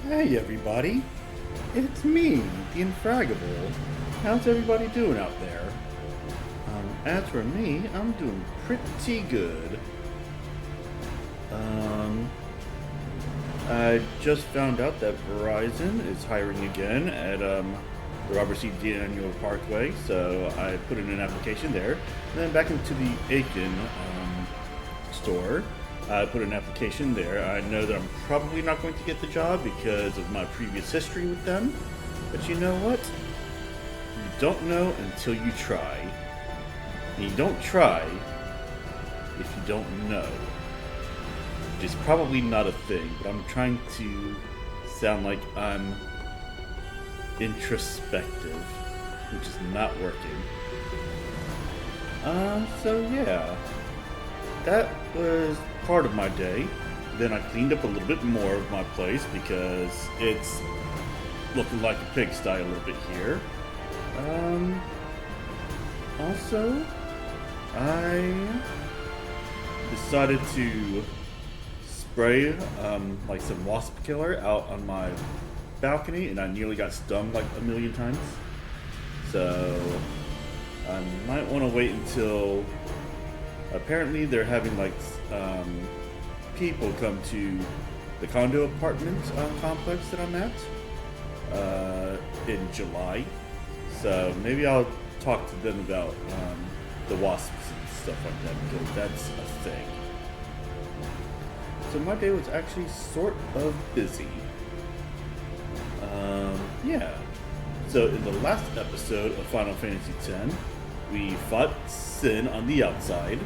Hey everybody, it's me, the Infraggable. How's everybody doing out there? As for me, I'm doing pretty good. I just found out that Verizon is hiring again at the Robert C. Daniel Parkway, so I put in an application there. And then back into the Aiken store. I put an application there. I know that I'm probably not going to get the job because of my previous history with them. But you know what? You don't know until you try. And you don't try if you don't know. Which is probably not a thing, but I'm trying to sound like I'm introspective, which is not working. So yeah. That was part of my day. Then I cleaned up a little bit more of my place because it's looking like a pigsty a little bit here. Also, I decided to spray like some wasp killer out on my balcony, and I nearly got stung like a million times. So I might want to wait until. Apparently they're having like people come to the condo apartment complex that I'm at in July. So maybe I'll talk to them about the wasps and stuff like that because that's a thing. So my day was actually sort of busy. Yeah. So in the last episode of Final Fantasy X, we fought Sin on the outside,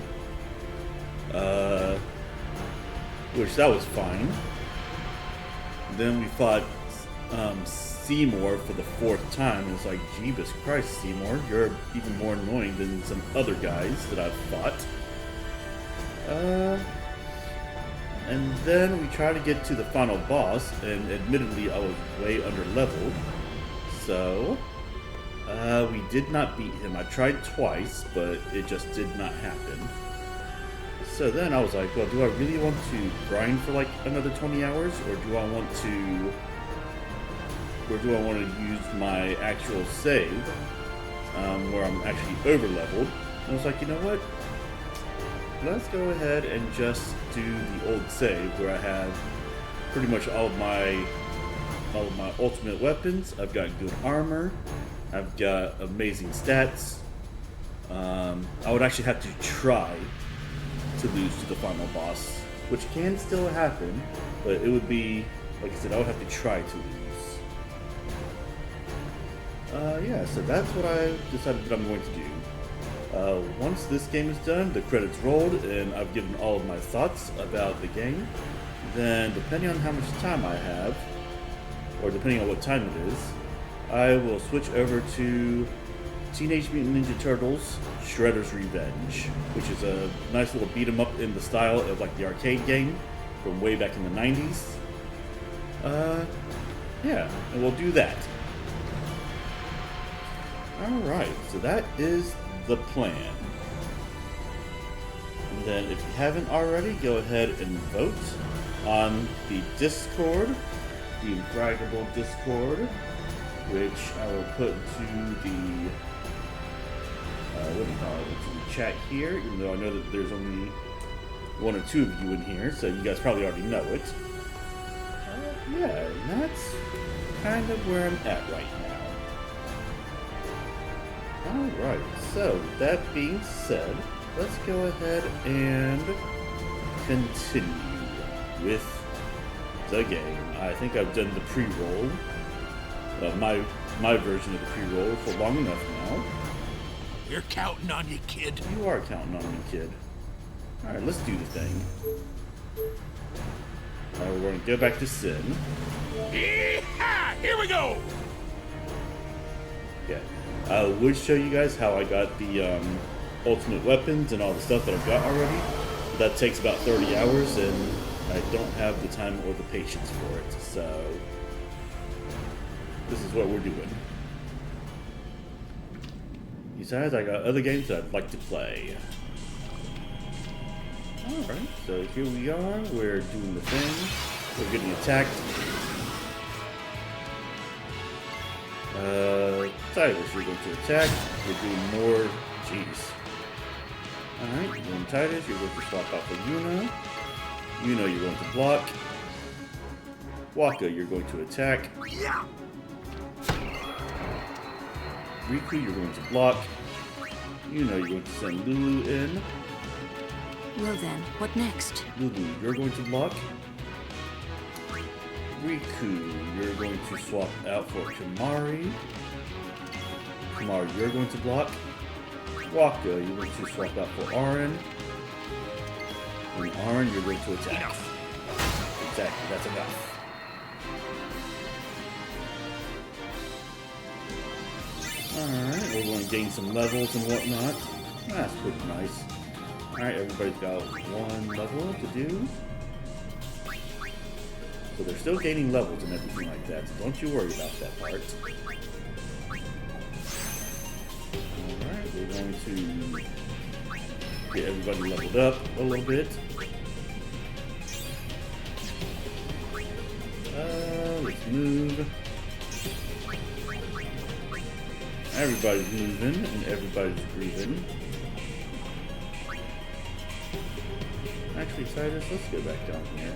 which that was fine. Then we fought Seymour for the 4th time. It's like, Jeebus Christ, Seymour, you're even more annoying than some other guys that I've fought. And then we tried to get to the final boss, and admittedly I was way under leveled. So we did not beat him. I tried twice, but it just did not happen. So then I was like, well, do I really want to grind for like another 20 hours, or do I want to use my actual save, where I'm actually over leveled? And I was like, you know what? Let's go ahead and just do the old save where I have pretty much all of my ultimate weapons. I've got good armor. I've got amazing stats. I would actually have to try to lose to the final boss, which can still happen, but it would be, like I said, I would have to try to lose. Yeah, so that's what I decided that I'm going to do. Once this game is done, the credits rolled, and I've given all of my thoughts about the game, then depending on how much time I have, or depending on what time it is, I will switch over to Teenage Mutant Ninja Turtles Shredder's Revenge, which is a nice little beat 'em up in the style of like the arcade game from way back in the 90s. Yeah, and we'll do that. Alright, so that is the plan. And then if you haven't already, go ahead and vote on the Discord, the Infraggable Discord, which I will put into the into the chat here, even though I know that there's only 1 or 2 of you in here, so you guys probably already know it. Yeah, and that's kind of where I'm at right now. Alright, so that being said, let's go ahead and continue with the game. I think I've done the pre-roll, my version of the pre-roll for long enough now. We're counting on you, kid. You are counting on me, kid. Alright, let's do the thing. Alright, we're going to go back to Sin. Yeehaw! Here we go! Okay. I would show you guys how I got the ultimate weapons and all the stuff that I've got already. That takes about 30 hours, and I don't have the time or the patience for it, so this is what we're doing. Besides, I got other games that I'd like to play. Alright, so here we are, we're doing the thing. We're getting attacked Tidus, you're going to attack. You're doing more. Jeez. Alright, you're going Tidus. You're going to swap out for Yuna. Yuna, you're going to block. Wakka, you're going to attack. Rikku, you're going to block. Yuna, you're going to send Lulu in. Well then, what next? Lulu, you're going to block. Rikku, you're going to swap out for Kimarhi. Kimarhi, you're going to block. Wakka, you're going to swap out for Auron. And Auron, you're going to attack. Enough. Exactly, that's enough. Alright, we're going to gain some levels and whatnot. That's pretty nice. Alright, everybody's got one level to do. So they're still gaining levels and everything like that, so don't you worry about that part. Alright, we're going to get everybody leveled up a little bit. Let's move. Everybody's moving and everybody's grieving. Actually, Tidus, let's go back down here.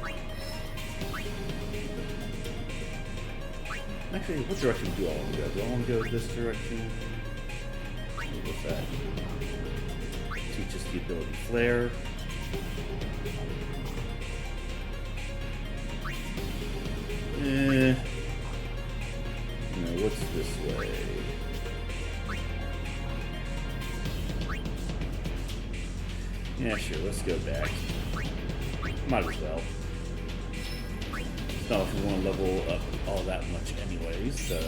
Actually, what direction do I want to go? Do I want to go this direction? What's that? Teach us the ability Flare. No, what's this way? Yeah, sure, let's go back. Might as well. It's not like we want to level up all that much anyways, so...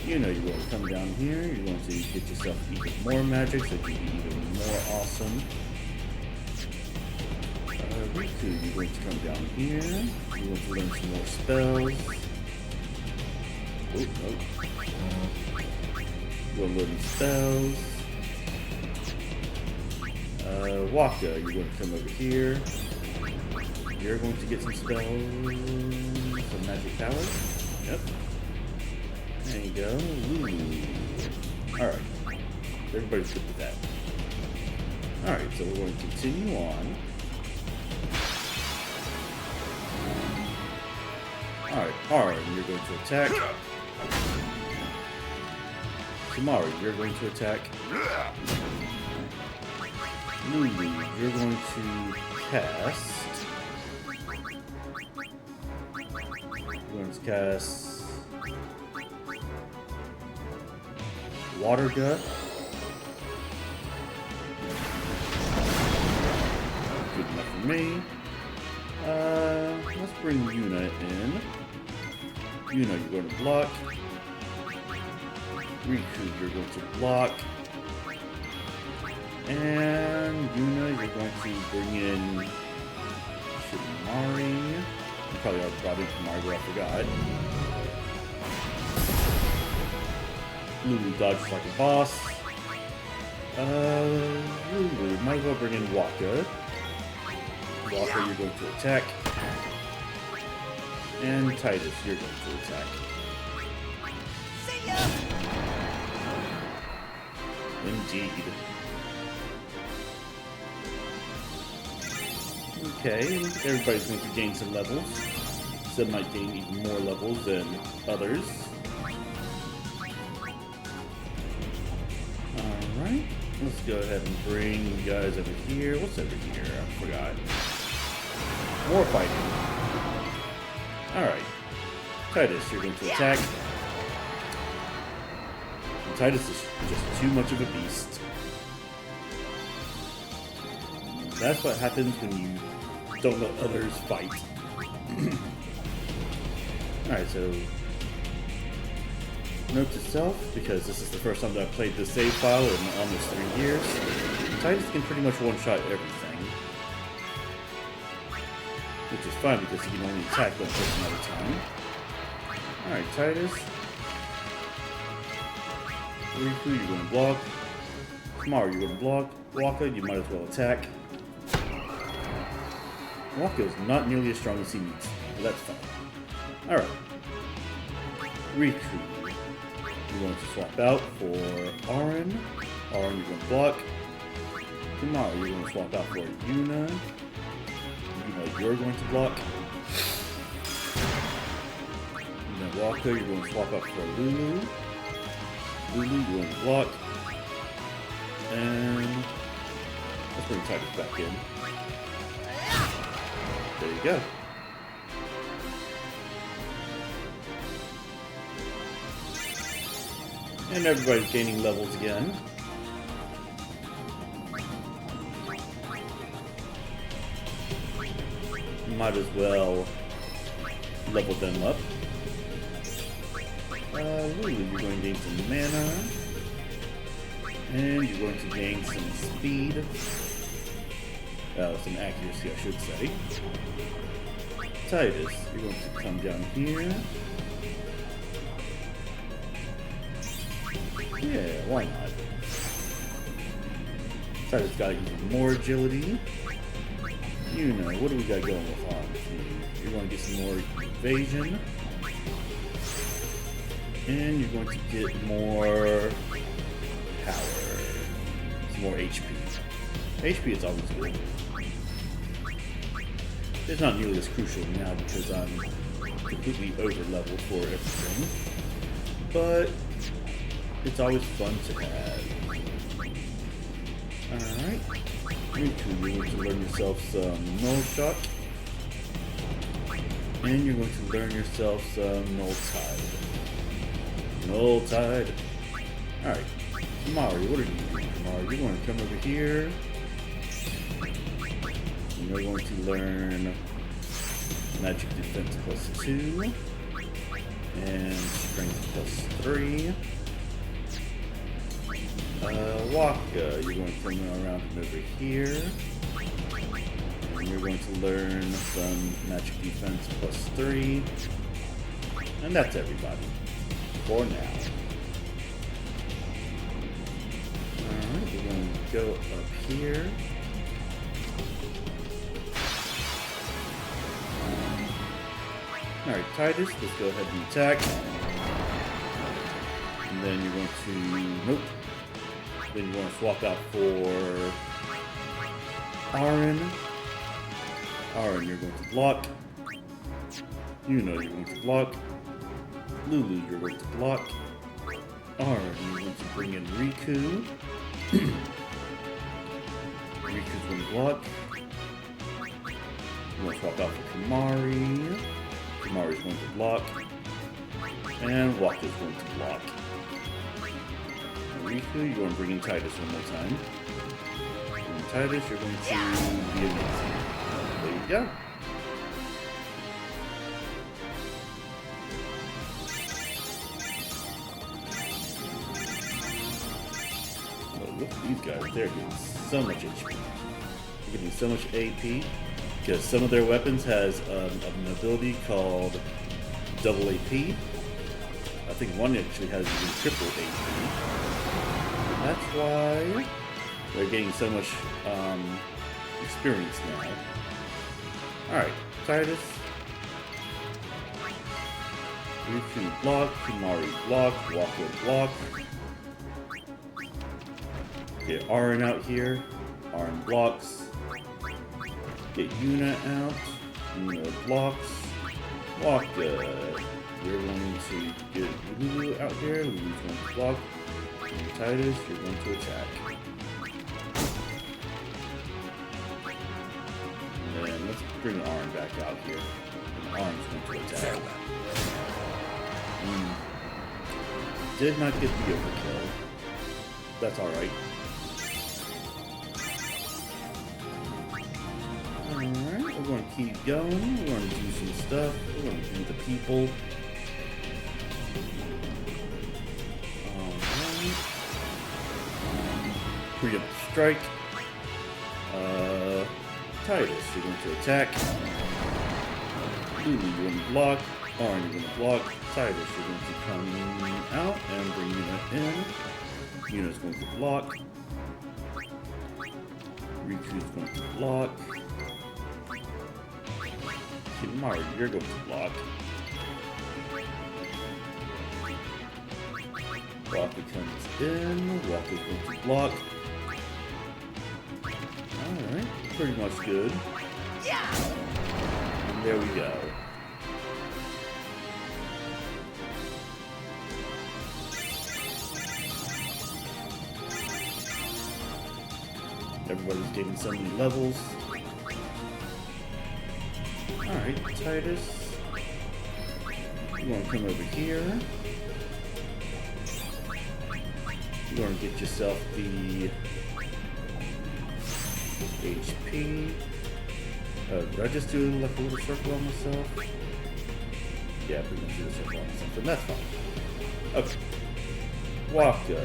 You know you're going to come down here, you're going to get yourself even more magic, so you can be even more awesome. Rikku, you're going to come down here, you're going to learn some more spells. Oh, nope. You're going to learn these spells. Wakka, you're going to come over here. You're going to get some spells, some magic powers. Yep. There you go. Lulu. Alright. Everybody's good with that. Alright, so we're going to continue on. Alright, Auron, you're going to attack. Kimarhi, you're going to attack. Lulu, you're going to cast. You're going to cast Water Gut. Good enough for me. Let's bring Yuna in. Yuna, you're going to block. Rikku, you're going to block. And Yuna, you're going to bring in Kimarhi. You probably already brought in Kimarhi, I forgot. Lulu dodges like a boss. Lulu, might as well bring in Wakka. Wakka, you're going to attack. And Tidus, you're going to attack. See ya! Indeed. Okay, everybody's going to gain some levels. Some might gain even more levels than others. Alright, let's go ahead and bring you guys over here. What's over here? I forgot. More fighting. Alright. Tidus, you're going to attack. And Tidus is just too much of a beast. That's what happens when you don't let others fight. Alright, so note to self, because this is the first time that I've played this save file in almost 3 years, Tidus can pretty much one-shot everything. Which is fine because he can only attack one person at a time. Alright, Tidus. Rikku, you're going to block. Kimarhi, you're going to block. Wakka, you might as well attack. Wakka is not nearly as strong as he needs, but that's fine. Alright. Rikku, You're going to swap out for Auron. Auron, you're going to block. Kimarhi, you're going to swap out for Yuna. Yuna, you're going to block. And then Wakka, you're going to swap out for Lulu. Lulu, you're going to block. And let's bring Tidus back in. There you go. And everybody's gaining levels again. Might as well level them up. Lulu, you're going to gain some mana. And you're going to gain some speed. Some accuracy, I should say. Tidus, you're going to come down here. Yeah, why not? Tidus got even more agility. Yuna, what do we got going with on? You're going to get some more evasion. And you're going to get more power. Some more HP. HP is always good. It's not nearly as crucial now because I'm completely over-leveled for everything. But it's always fun to have. Alright. Rikku, you're going to learn yourself some null shot. And you're going to learn yourself some null tide. Null tide. Alright. Kimarhi, what are you doing, Kimarhi? You're going to come over here. And you're going to learn magic defense +2. And strength +3. Wakka, you're going to come around from over here. And you're going to learn some magic defense +3. And that's everybody. For now. Alright, we're going to go up here. Alright, Tidus, let's go ahead and attack. And then you're going to... Nope. Then you're going to swap out for Auron. Auron, you're going to block. Yuna, you're going to block. Lulu, you're going to block. Auron, you're going to bring in Rikku. Riku's going to block. You're going to swap out for Kimarhi. Kimarhi's going to block. And Wakka's going to block. Rikku, you're going to bring in Tidus one more time. And Tidus, you're going to be amazing. There you go. Oh, look at these guys. They're getting so much HP. They're getting so much AP. Because some of their weapons has an ability called double AP. I think one actually has even triple AP. That's why they're getting so much experience now. Alright, Tidus. Rikku block, Kimarhi block, Wakka block. Get Auron out here. Auron blocks. Get Yuna out. Yuna blocks. Wakka. You're going to get Lulu out here. Lulu's going to block. And Tidus, you're going to attack. And then let's bring Auron back out here. And Auron's going to attack. Did not get the overkill. That's alright. Alright, we're going to keep going. We're going to do some stuff. We're going to do the people. Preempt strike. Tidus, you're going to attack. Lulu, you're going to block. Auron, you're going to block. Tidus, you're going to come out and bring Yuna in. Yuna's going to block. Riku's going to block. Kimarhi, you're going to block. Wakka comes in. Wakka going to block. Alright, pretty much good. And there we go. Everybody's getting so many levels. Alright, Tidus. You want to come over here. You want to get yourself the HP. Did I just do like a little circle on myself? Yeah, pretty much do a circle on myself, but that's fine. Okay. Wakka.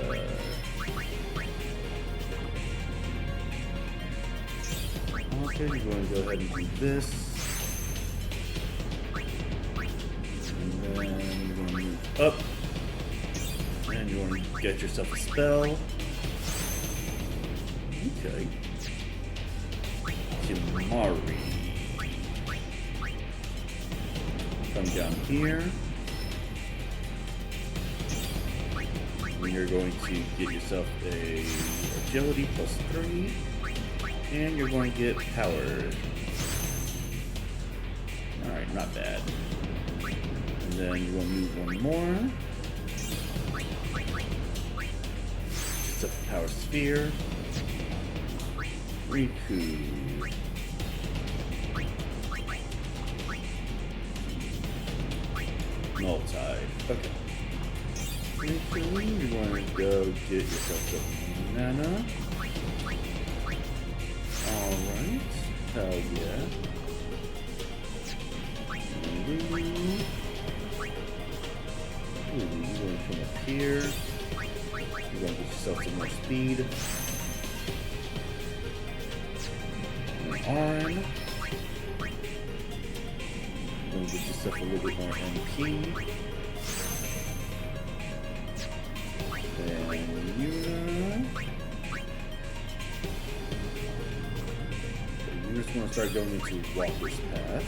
Okay, you're going to go ahead and do this. And then you're going to move up. And you want to get yourself a spell. Okay. Kimarhi. Come down here. And you're going to get yourself a agility +3. And you're going to get power. Alright, not bad. And then you want to move one more. Just a power sphere. Rikku. Multi. Okay. Rikku, you're going to go get yourself a Nana. Alright. Hell yeah. Lulu. You're going to come up here. You're going to get yourself some more speed. And Auron. You're going to get yourself a little bit more MP. Then Yuna. You're just going to start going into Wakka's path.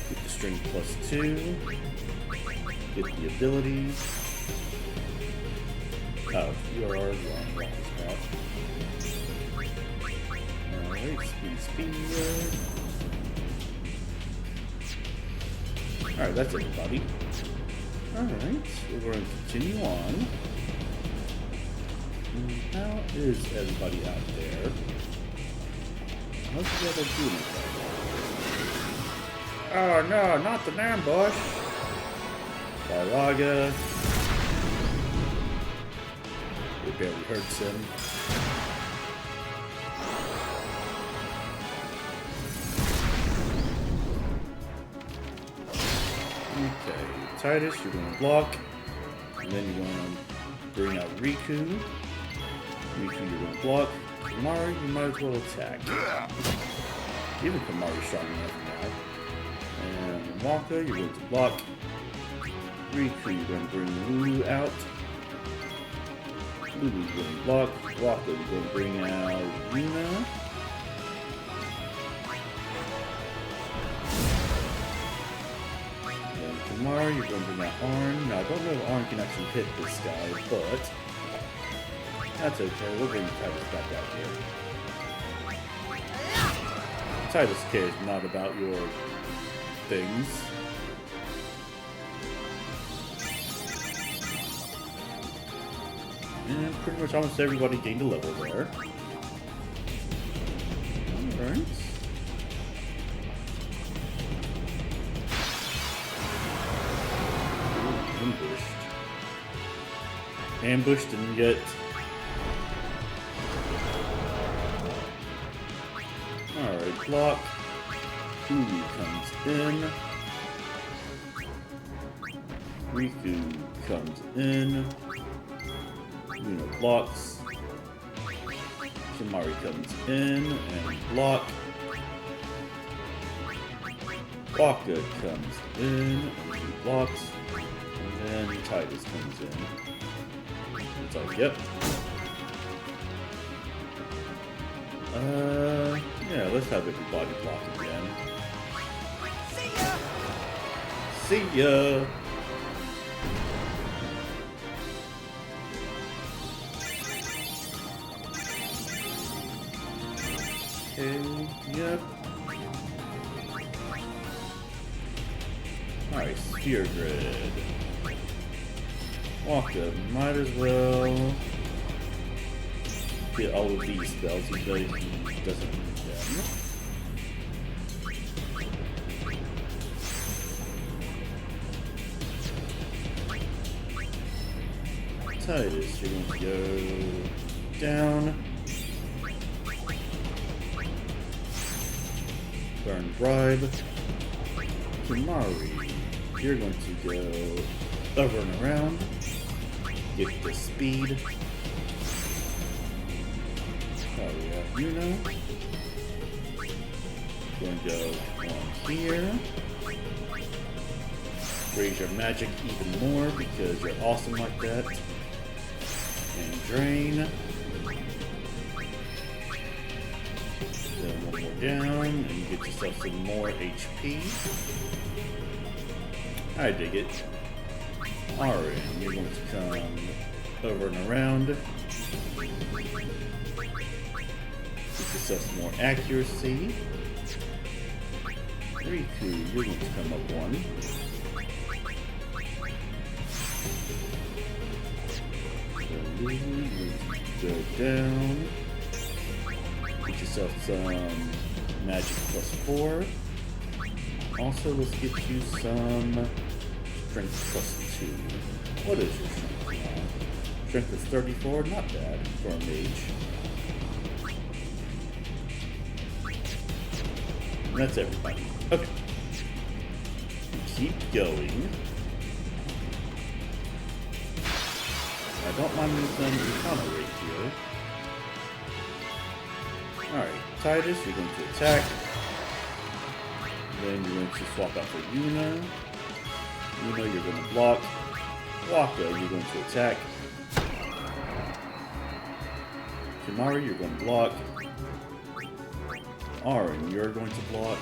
Get the string +2. Get the abilities. Oh, you are already on Wakka's path. Alright, speed. Alright, that's everybody. Alright, we're going to continue on. How is everybody out there? How's the other doing? Oh no, not the ambush! Wakka. It barely hurts him. Okay, Tidus, you're going to block. And then you're going to bring out Rikku. You're going to block. Kimarhi, you might as well attack. Even Kimarhi's strong enough now. And Wakka, you're going to block. Rikku, you're going to bring Lulu out. Lulu's going to block. Wakka, you're going to bring out Yuna. And Kimarhi, you're going to bring out Auron. Now, I don't know if Auron can actually hit this guy, but that's okay. We'll bring Tidus back out here. Tidus cares not about your things. And pretty much almost everybody gained a level there. Alright. Ambushed. Ambushed and yet... Alright, block. Lulu comes in. Rikku comes in. Yuna blocks. Kimarhi comes in and block. Wakka comes in and he blocks. And then Tidus comes in. It's like, yep. Yeah, let's have everybody block again. See ya! Okay, yep. Alright, Sphere Grid. Wakka, might as well get all of these spells, even though he doesn't need them. Tidus, you're going to go down. Burn Bribe. Kimarhi, you're going to go over and around. Get the speed. Oh, we have Yuna. Going to go on here. Raise your magic even more because you're awesome like that. And drain. Then one more down, and you get yourself some more HP. I dig it. Auron, you're going to come over and around. Get yourself some more accuracy. Rikku, you're going to come up one. Lulu, go down. Get yourself some magic +4. Also, let's get you some strength +2. What is your strength now? Strength is 34, not bad for a mage. And that's everybody. Okay. Keep going. I don't mind me some econo rate here. Alright, Tidus, you're going to attack. Then you're going to swap out for Yuna. Yuna, you're going to block. Wakka, you're going to attack. Kimarhi, you're going to block. Auron, you're going to block.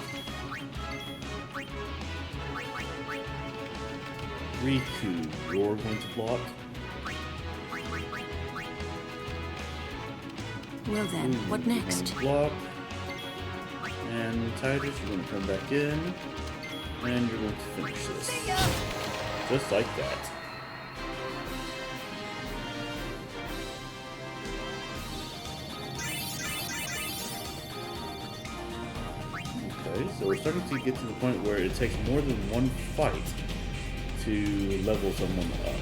Rikku, you're going to block. Well then, what next? Block. And Tidus, you're going to come back in. And you're going to finish this. Just like that. Okay, so we're starting to get to the point where it takes more than one fight to level someone up.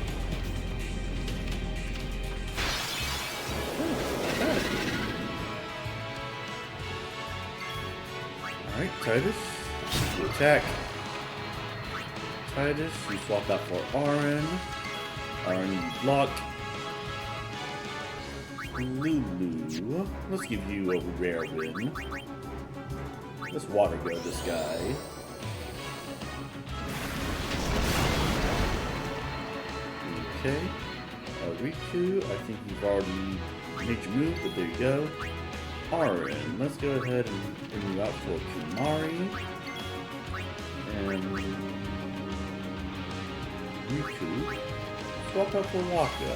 Alright, Tidus, you attack. Tidus, you swap out for Auron. Auron, you block. Lulu, let's give you a rare win. Let's water go this guy. Okay. Rikku, I think you've already made your move, but there you go. Auron, let's go ahead and bring you out for Kimarhi. And Rikku, swap out for Wakka.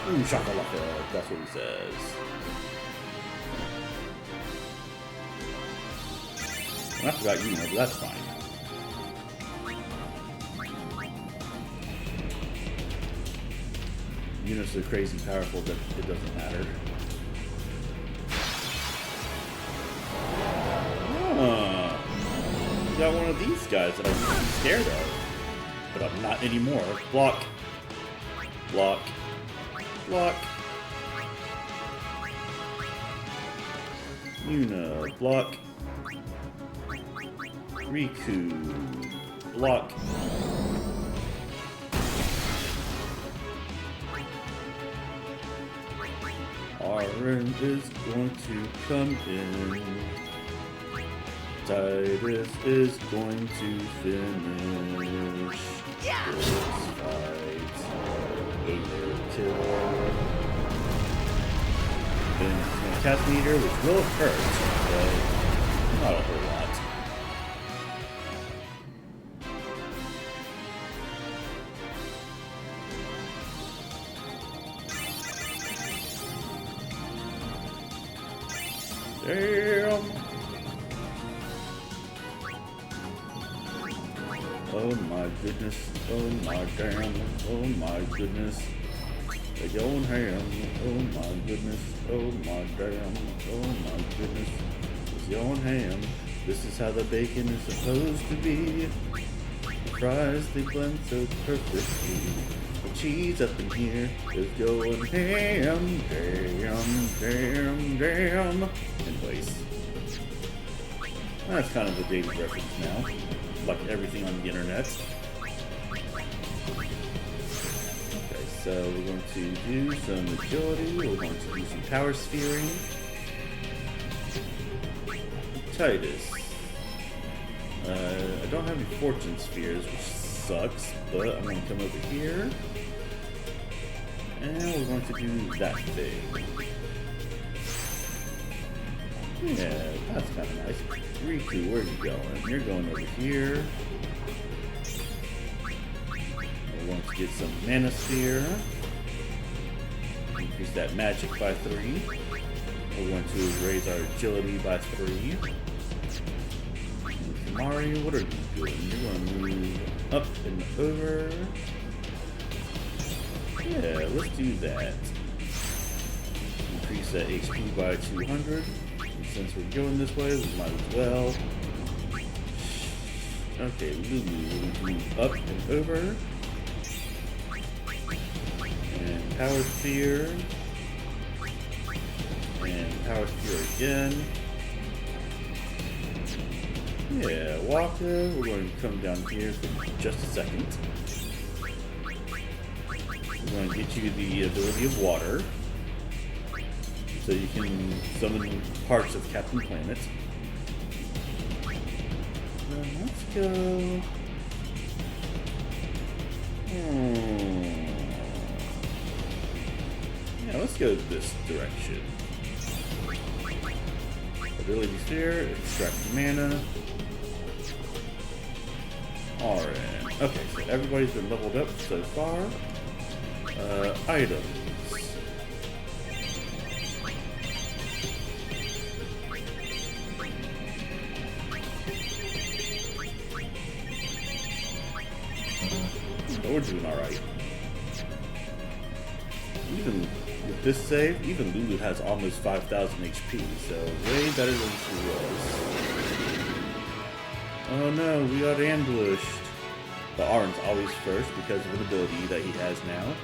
Ooh, shakalaka, that's what he says. I forgot Yuna, but that's fine. Yuna's so crazy powerful that it doesn't matter. Got one of these guys that I used to be scared of. But I'm not anymore. Block. Block. Block. Yuna. Block. Rikku. Block. Auron is going to come in. Tidus is going to finish this fight. Overkill. Then it's going to cast meter, which will hurt, but not a whole lot. Damn! Oh my goodness, oh my damn, oh my goodness. They're going ham, oh my goodness, oh my damn, oh my goodness. It's going ham. This is how the bacon is supposed to be. The fries, they blend so perfectly. The cheese up in here is going ham, damn, damn, damn. Anyways, that's kind of a dated reference now, like everything on the internet. Okay, so we're going to do some agility, we're going to do some power sphering. Tidus. I don't have any fortune spheres, which sucks, but I'm going to come over here. And we're going to do that thing. Yeah, that's kind of nice. Rikku, where are you going? You're going over here. We're going to get some mana sphere. Increase that magic by 3. We're going to raise our agility by 3. Kimarhi, what are you doing? You're going to move up and over. Yeah, let's do that. Increase that HP by 200. And since we're going this way, we might as well. Okay, Lulu, we're going to move up and over. And power sphere. And power sphere again. Yeah, Wakka, we're going to come down here for just a second. We're going to get you the ability of water, so you can summon parts of Captain Planet. Then let's go... Yeah, let's go this direction. Ability sphere, extract mana. Auron. Okay, so everybody's been leveled up so far. Items. So we're doing alright. Even with this save, even Lulu has almost 5,000 HP, so way better than she was. Oh no, we got ambushed. But Auron's always first because of an ability that he has now.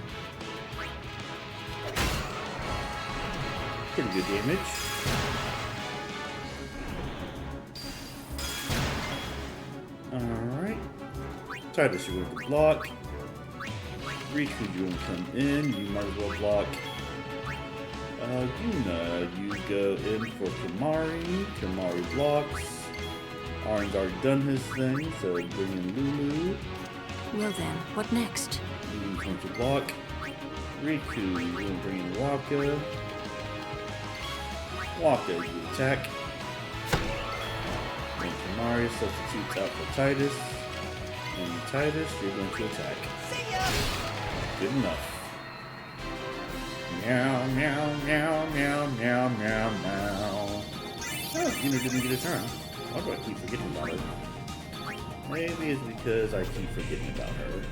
Pretty good damage. Alright. Tidus, you're going to block. Rikku, you're going to come in. You might as well block. Yuna, you go in for Kimarhi. Kimarhi blocks. Auron's already done his thing, so bring in Lulu. Well then, what next? Lulu's going to block. Rikku, you're going to bring in Wakka. Wakka, you attack. And Kimarhi substitutes out for Tidus. And Tidus, you're going to attack. See ya! Good enough. Meow, meow, meow, meow, meow, meow, meow. Oh, Yuna didn't get a turn. Why do I keep forgetting about her? Maybe it's because I keep forgetting about her.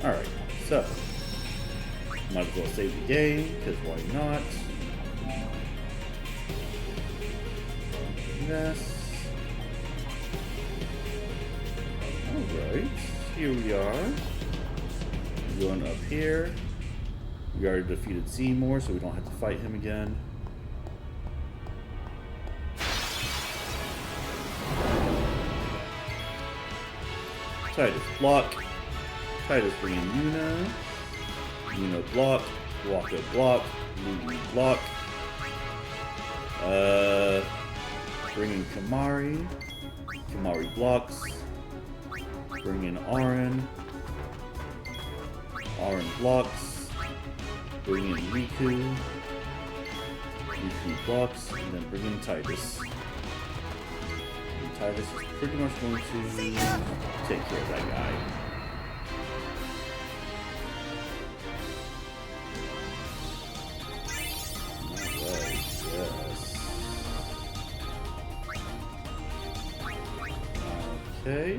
Alright, so. Might as well save the game, because why not? Yes. Alright, here we are. Going up here. We already defeated Seymour, so we don't have to fight him again. Tidus block. Tidus bring in Yuna. Yuna block. Wakka block. Lulu block. Bring in Kimarhi. Kimarhi blocks. Bring in Auron. Auron blocks. Bring in Rikku. Rikku blocks. And then bring in Tidus. Tidus is pretty much going to take care of that guy. Alright. Okay.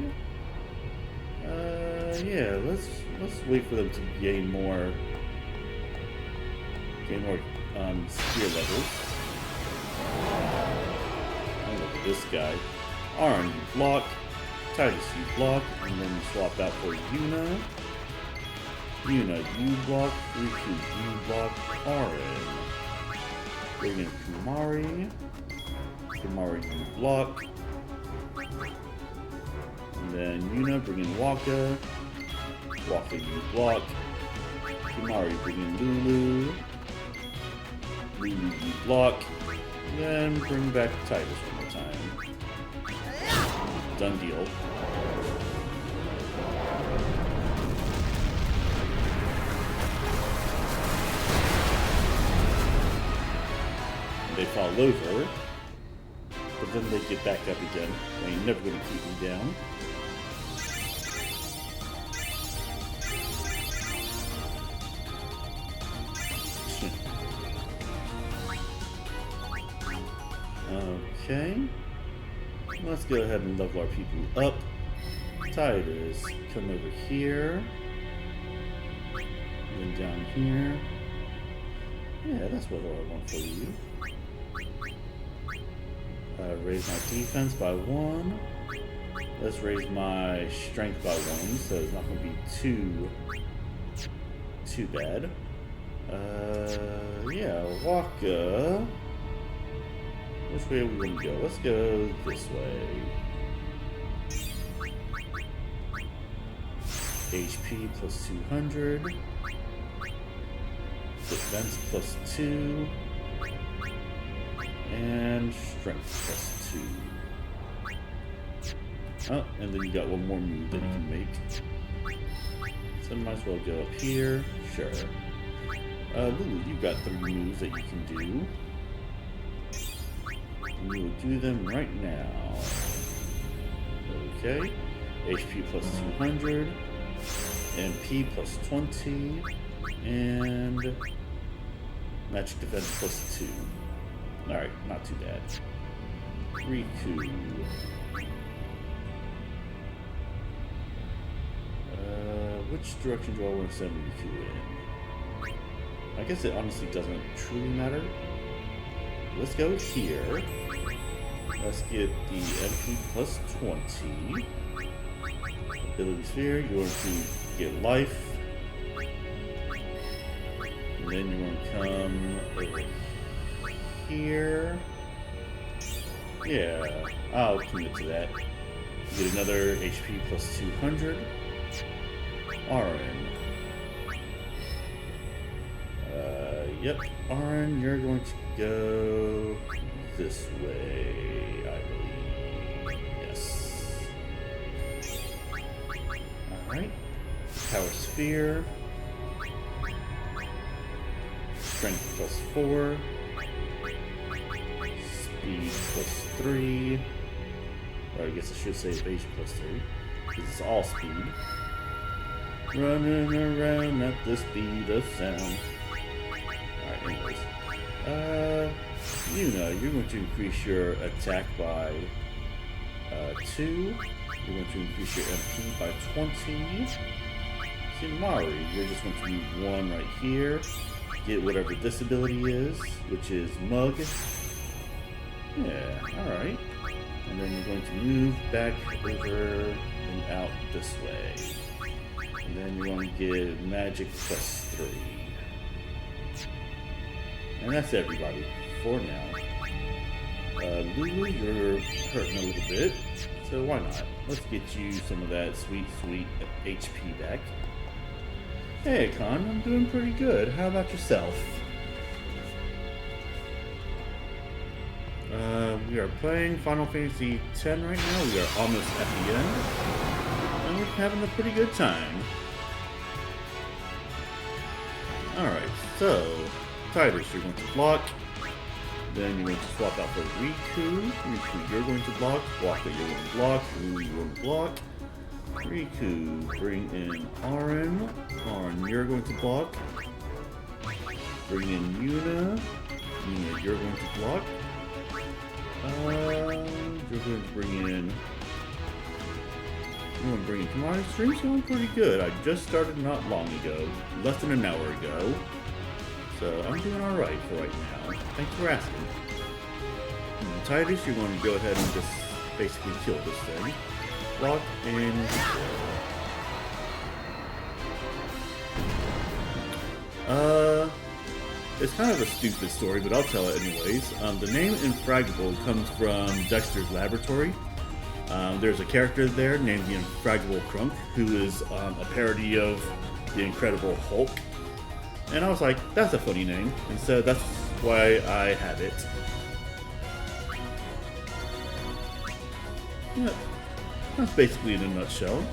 Yeah, let's wait for them to gain more spear levels. Oh, look at this guy. Auron, you block. Tidus, you block, and then you swap out for Yuna. Yuna, you block. Rikku, you block. Auron. Bring in Kimarhi. Kimarhi, you block. And then Yuna, bring in Wakka. Wakka, you block. Kimarhi, bring in Lulu. Lulu, you block. And then bring back Tidus one more time. Done deal. They fall over, but then they get back up again. They ain't never gonna keep me down. Okay. Let's go ahead and level our people up. Tidus, come over here. And then down here. Yeah, that's what I want for you. Raise my defense by 1. Let's raise my strength by 1, so it's not going to be too bad. Yeah, Wakka. Which way are we going to go? Let's go this way. HP plus 200. Defense plus 2. And strength plus 2. Oh, and then you got one more move that you can make. So might as well go up here. Sure. Lulu, you've got 3 moves that you can do. We will do them right now. Okay. HP plus 200. MP plus 20. And magic defense plus 2. Alright, not too bad. Rikku. Which direction do I want to send Rikku in? I guess it honestly doesn't truly matter. Let's go here. Let's get the MP plus 20. Ability sphere, you're going to get life. And then you're going to come over here. Yeah, I'll commit to that. Get another HP plus 200. Auron. Yep, Auron, you're going to go this way, I believe. Yes. Alright. Power Sphere. Strength plus 4. Speed plus 3. Or I guess I should say evasion plus 3. Because it's all speed. Running around at the speed of sound. Alright, anyways. Yuna, you're going to increase your attack by 2. You're going to increase your MP by 20. Kimarhi, you're just going to move 1 right here. Get whatever this ability is, which is Mug. Yeah, alright. And then you're going to move back over and out this way. And then you're going to get magic plus 3. And that's everybody for now. Lulu, you're hurting a little bit, so why not? Let's get you some of that sweet, sweet HP back. Hey, Con, I'm doing pretty good. How about yourself? We are playing Final Fantasy X right now. We are almost at the end. And we're having a pretty good time. Alright, so Tidus, you're going to block. Then you're going to swap out for Rikku. Rikku, you're going to block. Wakka, you're going to block. Lulu, you're going to block. Rikku, bring in Auron. Auron, you're going to block. Bring in Yuna. Yuna, you're going to block. You're going to bring in I'm gonna bring in Kimarhi. Stream's going pretty good. I just started not long ago, less than an hour ago. So I'm doing alright for right now. Thanks for asking. And Tidus, you're going to go ahead and just basically kill this thing. Block and it's kind of a stupid story, but I'll tell it anyways. The name Infraggable comes from Dexter's laboratory. There's a character there named the Infraggable Crunk, who is a parody of the Incredible Hulk. And I was like, that's a funny name, and so that's why I had it. Yeah, that's basically in a nutshell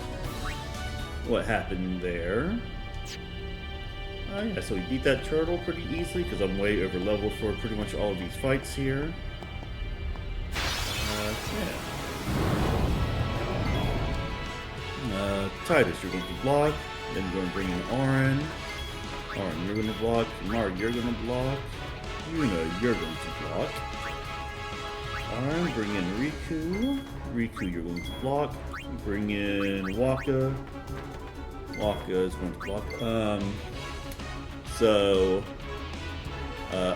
what happened there. Yeah, so we beat that turtle pretty easily because I'm way over level for pretty much all of these fights here. Tidus, you're going to block. Then we're going to bring in Auron. Auron, you're going to block. Kimarhi, you're going to block. Yuna, you're going to block. Auron, bring in Rikku. Rikku, you're going to block. Bring in Wakka. Wakka is going to block.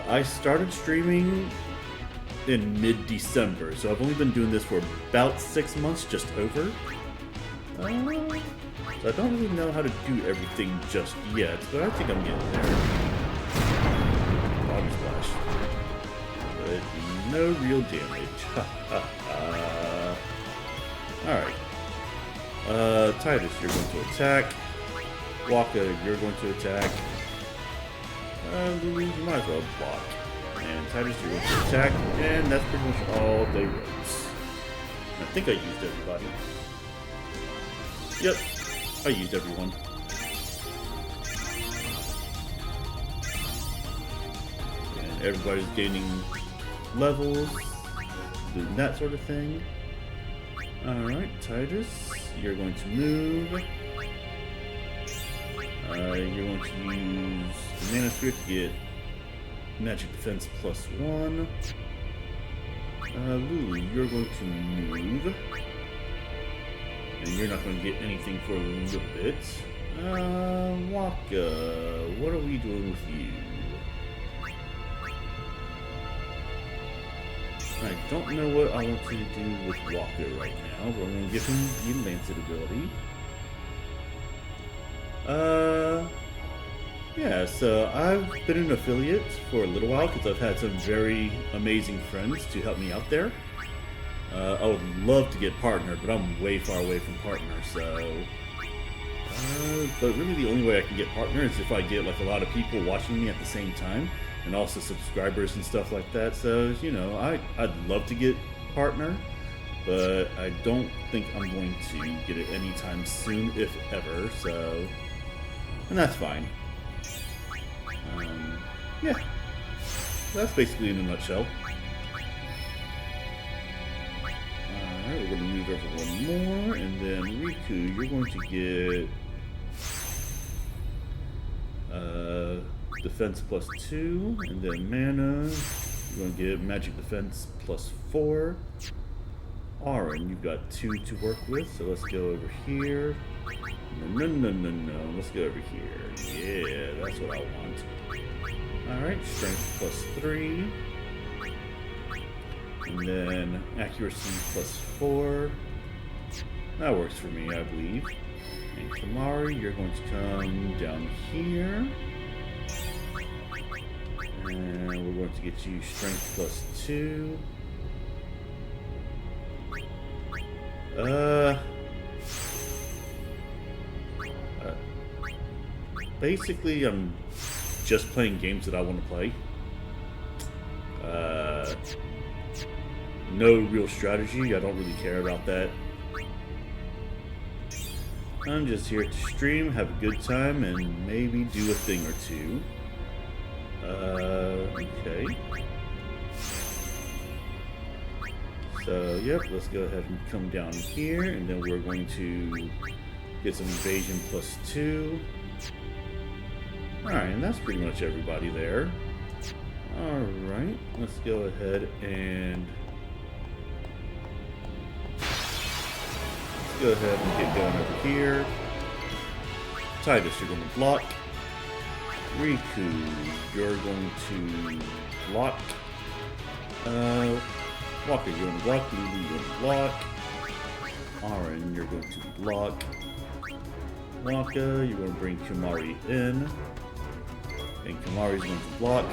I started streaming in mid-December, so I've only been doing this for about 6 months, just over. So I don't really know how to do everything just yet, but I think I'm getting there. Body splash. But no real damage. Alright. Tidus, you're going to attack. Wakka, you're going to attack. Lulu, you might as well block. And Tidus, you're going to attack. And that's pretty much all they wrote. I think I used everybody. Yep, I used everyone. And everybody's gaining levels, doing that sort of thing. Alright, Tidus, you're going to move. You're going to use Mana Sphere to get Magic Defense +1. Lulu, you're going to move. And you're not going to get anything for a little bit. Wakka, what are we doing with you? I don't know what I want to do with Wakka right now, but I'm going to give him the Lancet ability. Yeah, so I've been an affiliate for a little while because I've had some very amazing friends to help me out there. I would love to get partner, but I'm way far away from partner, so... but really the only way I can get partner is if I get like a lot of people watching me at the same time, and also subscribers and stuff like that, so, you know, I'd love to get partner, but I don't think I'm going to get it anytime soon, if ever, so... And that's fine. Yeah. That's basically in a nutshell. Alright, we're going to move over one more, and then Rikku, you're going to get defense +2, and then mana, you're going to get magic defense +4. Auron, you've got 2 to work with, so let's go over here. No, let's go over here. Yeah, that's what I want. Alright, strength +3. And then accuracy +4. That works for me, I believe. And Kimarhi, you're going to come down here. And we're going to get you strength +2. Basically, I'm just playing games that I want to play. No real strategy. I don't really care about that. I'm just here to stream, have a good time, and maybe do a thing or two. Okay. So, yep, let's go ahead and come down here, and then we're going to get some evasion +2. Alright, and that's pretty much everybody there. Alright, let's go ahead and go ahead and get going over here. Tidus, you're going to block. Rikku, you're going to block. Wakka, you're going to block. Lulu, you're going to block. Auron, you're going to block. Wakka, you're going to bring Kimarhi in. And Kimarhi's going to block.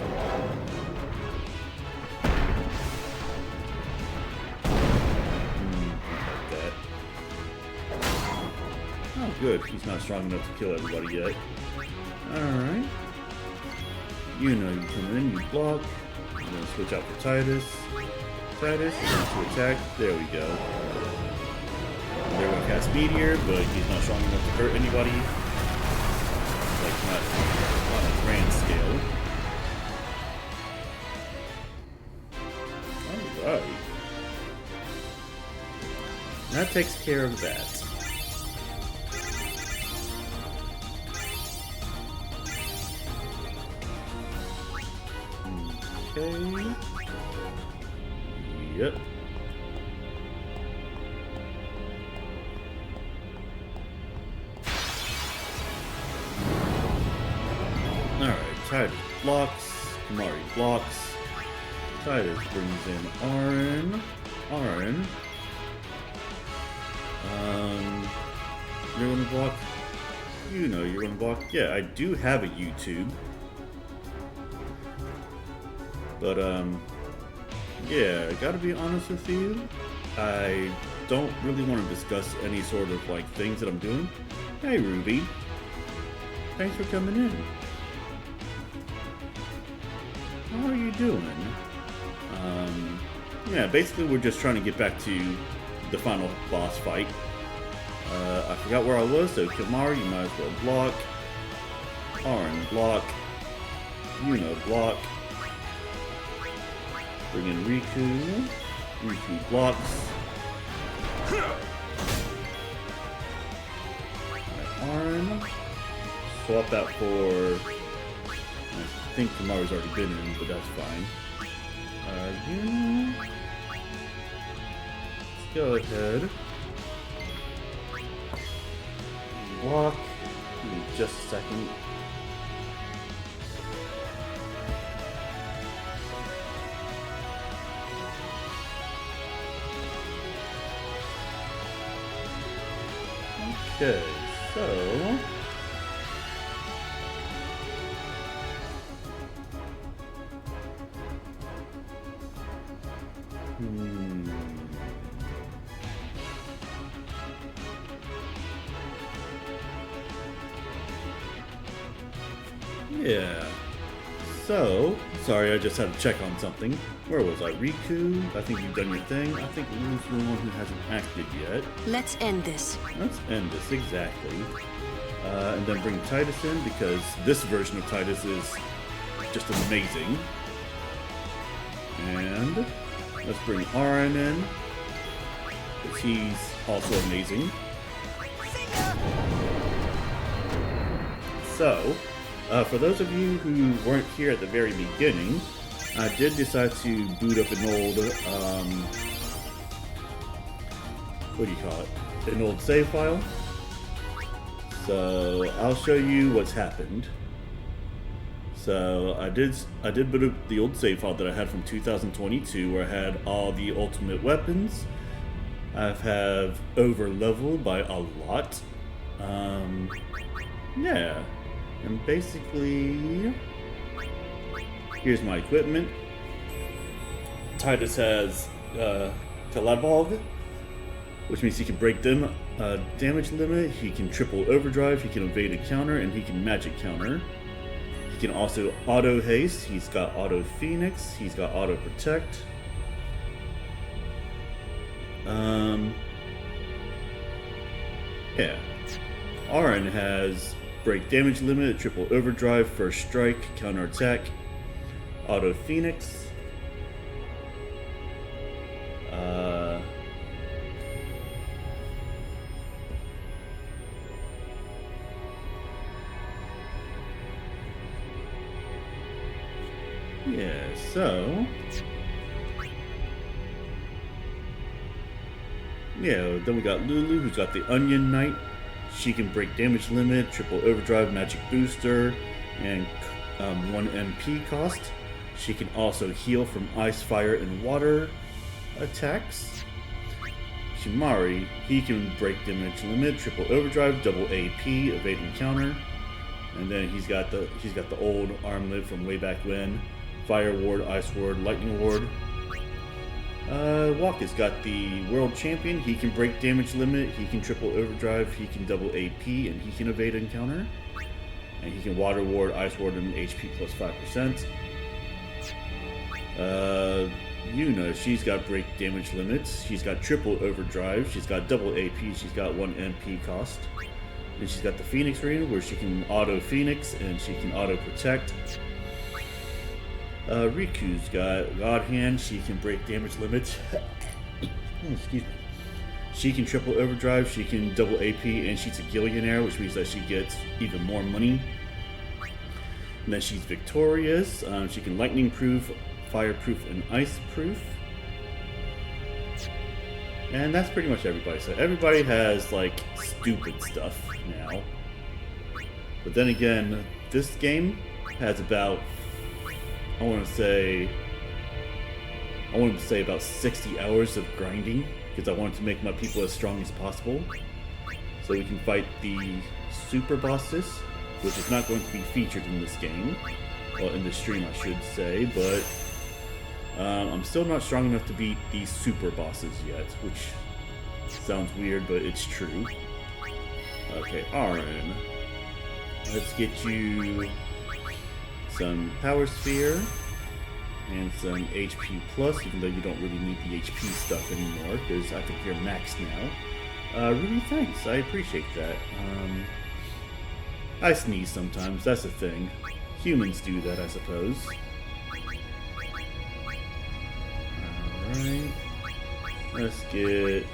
That. Oh, good. He's not strong enough to kill everybody yet. Alright. Yuna, you come in, you block. I'm going to switch out for Tidus. Tidus is going to attack. There we go. They're going to cast Meteor, but he's not strong enough to hurt anybody. Like, not on a grand scale. Alright. That takes care of that. Okay. Yep. Alright, Tidus blocks, Kimarhi blocks, Tidus brings in Auron. You're gonna block? You know you're gonna block? Yeah, I do have a YouTube. But, yeah, I gotta be honest with you, I don't really want to discuss any sort of, like, things that I'm doing. Hey, Ruby. Thanks for coming in. How are you doing? Yeah, basically we're just trying to get back to the final boss fight. I forgot where I was, so Kimarhi, you might as well block. Auron, block. Yuna, block. Bring in Rikku. Rikku blocks. Auron. Swap that for... I think Kimarhi's already been in, but that's fine. Yuna. Let's go ahead. Block. Give me just a second. Okay, so... Yeah. So, sorry, I just had to check on something. Where was I? Rikku? I think you've done your thing. I think Lulu's the one who hasn't acted yet. Let's end this. Let's end this, exactly. And then bring Tidus in, because this version of Tidus is just amazing. And let's bring Auron in, because he's also amazing. So, for those of you who weren't here at the very beginning, I did decide to boot up an old, what do you call it? An old save file. So I'll show you what's happened. So I did boot up the old save file that I had from 2022, where I had all the ultimate weapons. I have over leveled by a lot. Yeah. And basically, here's my equipment. Tidus has Kalabog, which means he can break them damage limit, he can triple overdrive, he can evade a counter, and he can magic counter. He can also auto haste, he's got auto phoenix, he's got auto protect. Yeah. Auron has break damage limit, triple overdrive, first strike, counter attack, auto phoenix. Yeah, so Yeah, then we got Lulu, who's got the Onion Knight. She can break damage limit, triple overdrive, magic booster, and 1 MP cost. She can also heal from ice, fire, and water attacks. Kimarhi, he can break damage limit, triple overdrive, double AP, evade and counter. And then he's got the old armlet from way back when. Fire ward, ice ward, lightning ward. Wakka's got the world champion. He can break damage limit, he can triple overdrive, he can double AP, and he can evade and counter. And he can water ward, ice ward, and HP plus 5%. Yuna, she's got break damage limits, she's got triple overdrive, she's got double AP, she's got 1 MP cost. Then she's got the Phoenix Ring, where she can auto Phoenix and she can auto protect. Rikku's got God Hand, she can break damage limits. Excuse me. She can triple overdrive, she can double AP, and she's a Gillionaire, which means that she gets even more money. And then she's victorious. She can lightning proof, fireproof, and ice proof. And that's pretty much everybody. So everybody has like stupid stuff now. But then again, this game has about, I want to say about 60 hours of grinding, because I wanted to make my people as strong as possible, so we can fight the super bosses, which is not going to be featured in this game, well, in the stream I should say, but I'm still not strong enough to beat these super bosses yet, which sounds weird, but it's true. Okay, Auron, let's get you some Power Sphere and some HP plus, even though you don't really need the HP stuff anymore, because I think you're maxed now. Really thanks, I appreciate that. I sneeze sometimes, that's a thing. Humans do that, I suppose. Alright. Let's get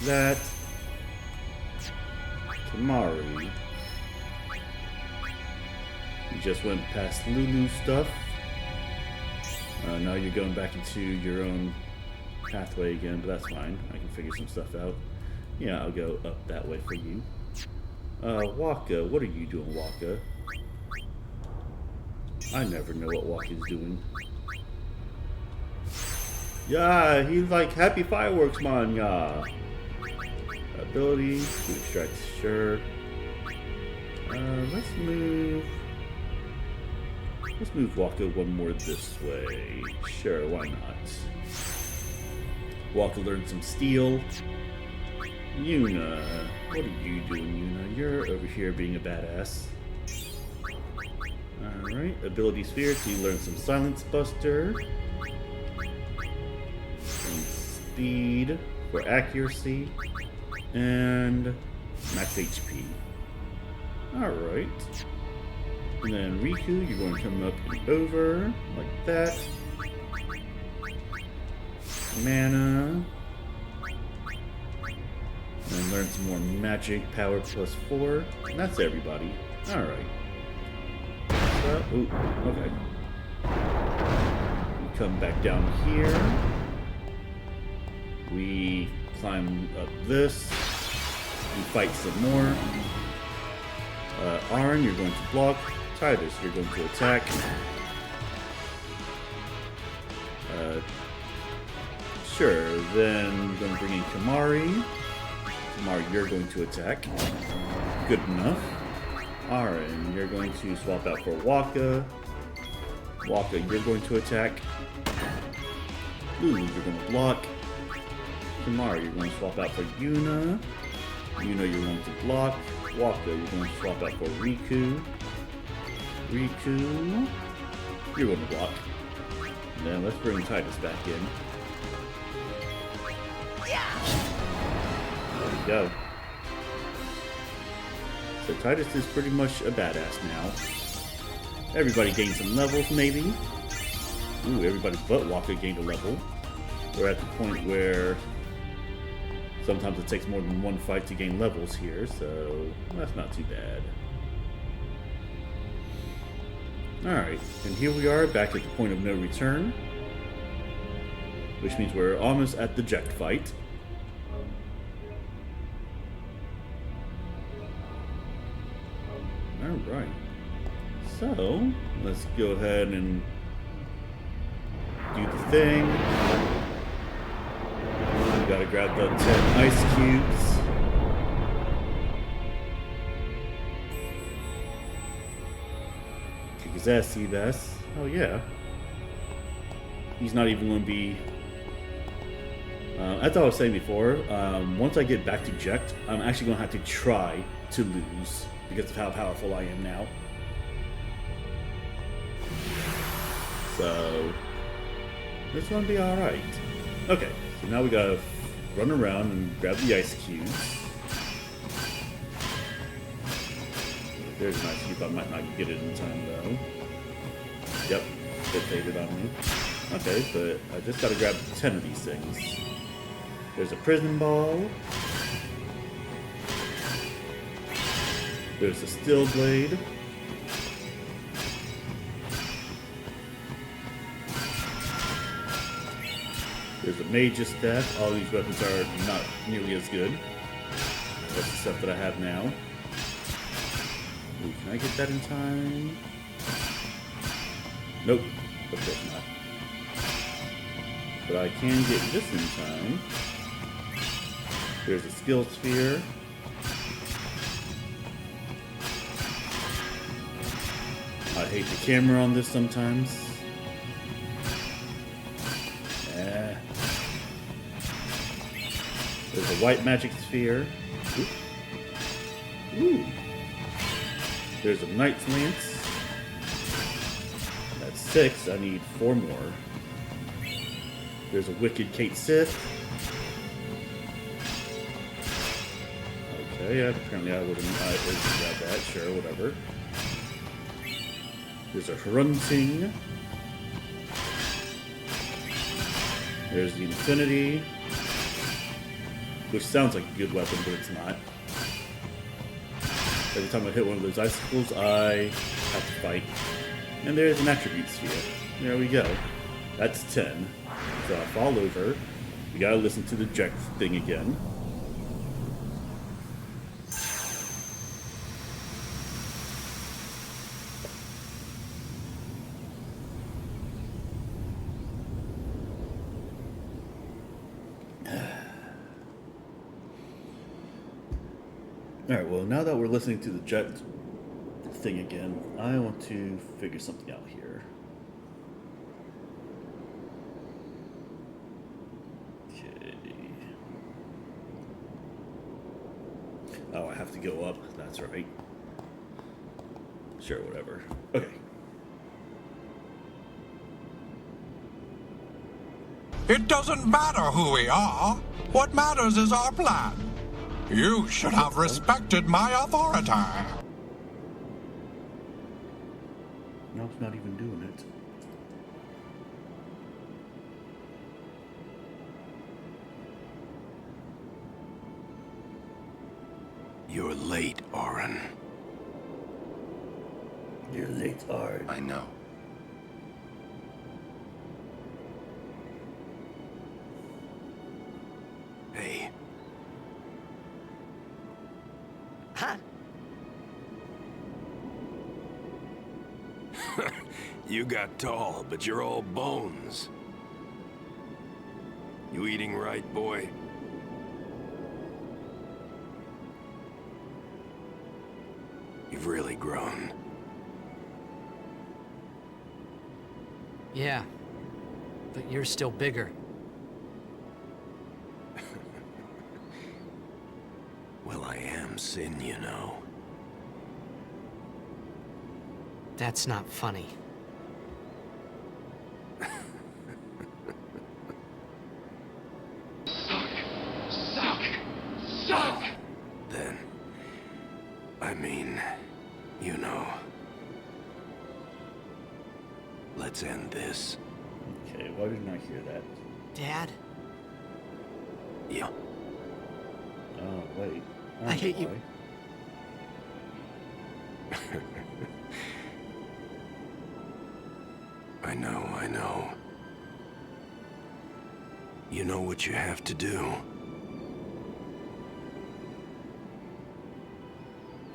that. Kimarhi. You just went past Lulu stuff. Now you're going back into your own pathway again, but that's fine. I can figure some stuff out. Yeah, I'll go up that way for you. Wakka, what are you doing, Wakka? I never know what Wakka's doing. Yeah, he's like, happy fireworks, man, yeah. Ability, to extract, sure. Let's move Wakka one more this way. Sure, why not? Wakka learned some steel. Yuna, what are you doing, Yuna? You're over here being a badass. Alright, ability sphere, so you learn some silence buster. Some speed for accuracy. And max HP. Alright. And then Rikku, you're going to come up and over, like that. Mana. And learn some more magic, power plus 4. And that's everybody. Alright. Ooh, okay. We come back down here. We climb up this. We fight some more. Auron, you're going to block. Tidus, you're going to attack. Sure, then we're going to bring in Kimarhi. Kimarhi, you're going to attack. Good enough. Auron, you're going to swap out for Wakka. Wakka, you're going to attack. Lulu, you're going to block. Kimarhi, you're going to swap out for Yuna. Yuna, you're going to block. Wakka, you're going to swap out for Rikku. Rikku, you're going to block. Now let's bring Tidus back in. There we go. So Tidus is pretty much a badass now. Everybody gained some levels, maybe. Ooh, everybody but Wakka gained a level. We're at the point where sometimes it takes more than one fight to gain levels here, so that's not too bad. Alright, and here we are back at the point of no return, which means we're almost at the Ject fight. Alright. So, let's go ahead and do the thing. We gotta grab the 10 ice cubes. Kick his ass, Seabass. Oh yeah. He's not even going to be... as I was saying before, once I get back to Ject, I'm actually going to have to try to lose because of how powerful I am now. So, this one will be alright. Okay, so now we gotta run around and grab the ice cubes. There's an ice cube, I might not get it in time though. Yep, it faded on me. Okay, but I just gotta grab 10 of these things. There's a prison ball. There's a steel blade. There's a mage's staff. All these weapons are not nearly as good. That's the stuff that I have now. Ooh, can I get that in time? Nope, of course not. But I can get this in time. There's a skill sphere. I hate the camera on this sometimes. There's a white magic sphere. Ooh. There's a knight's lance. That's 6. I need 4 more. There's a wicked Kate Sith. Okay, yeah, apparently I wouldn't grab that. Sure, whatever. There's a Hrunting. There's the Infinity. Which sounds like a good weapon, but it's not. Every time I hit one of those icicles, I have to fight. And there's an attribute sphere. There we go. That's 10. So I fall over. We gotta listen to the Ject thing again. Alright, well, now that we're listening to the Ject thing again, I want to figure something out here. Okay. Oh, I have to go up. That's right. Sure, whatever. Okay. It doesn't matter who we are. What matters is our plan. You should have respected my authority. No, it's not even doing it. You're late, Auron. You're late, Auron. I know. Hey. Huh? You got tall, but you're all bones. You eating right, boy? You've really grown. Yeah. But you're still bigger. Well, I am Sin, you know. That's not funny. Suck! Then, I mean, you know. Let's end this. Okay, why didn't I hear that? Dad? Yeah. Oh, wait. I hate you. I know. You know what you have to do.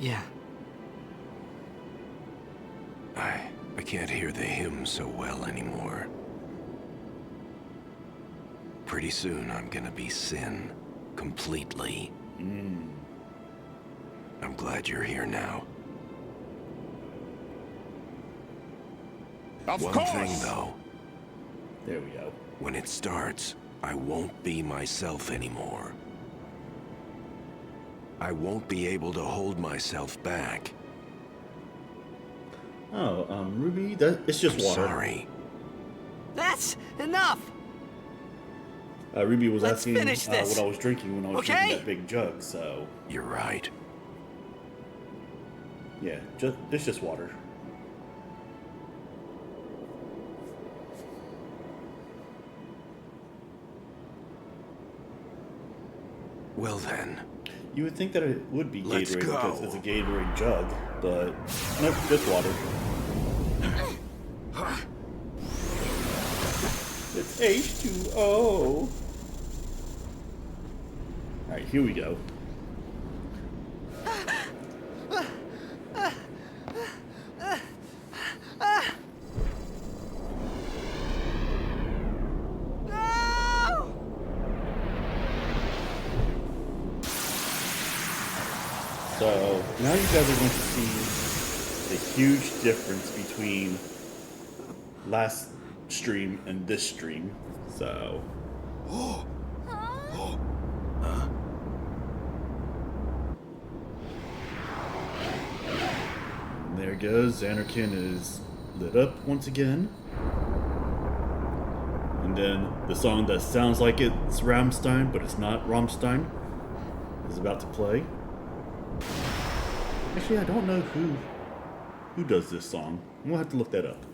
Yeah. I can't hear the hymn so well anymore. Pretty soon I'm gonna be Sin. Completely. I'm glad you're here now. Of One course! thing though, There we go. when it starts, I won't be myself anymore. I won't be able to hold myself back. Oh, Ruby, it's just I'm water. sorry. That's enough! Ruby was Let's asking finish this. what I was drinking when I was Okay? drinking that big jug, so You're right. yeah, it's just water. Well then, You would think that it would be Let's Gatorade because go. it's a Gatorade jug, but nope, just water. It's H2O. Alright, here we go. No! So now you guys are going to see the huge difference between last stream and this stream. So there goes. Xanarkin is lit up once again. And then the song that sounds like it's Rammstein, but it's not Rammstein, is about to play. Actually, I don't know who does this song. We'll have to look that up.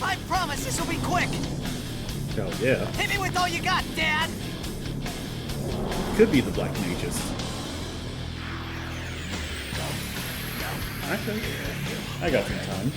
I promise this will be quick! Oh yeah, Hit me with all you got, Dad! could be the Black Mages. Actually, I got some time.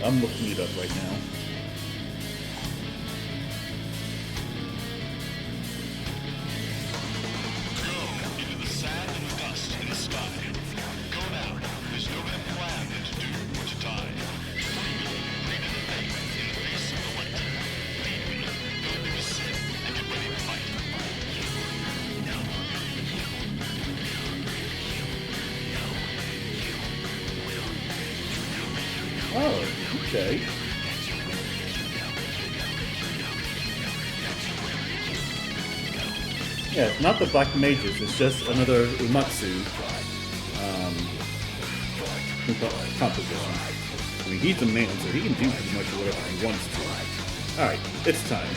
I'm looking it up right now. Into the sand and dust in the sky. Go now. There's no better plan than to do or to die. Leave in the faith, in the face of the light. Leave me. Go to sin and get ready to fight. Oh, okay. Yeah, it's not the Black Mages, it's just another Umatsu composition. I mean, he's the man, so he can do pretty much whatever he wants to. Alright, it's time.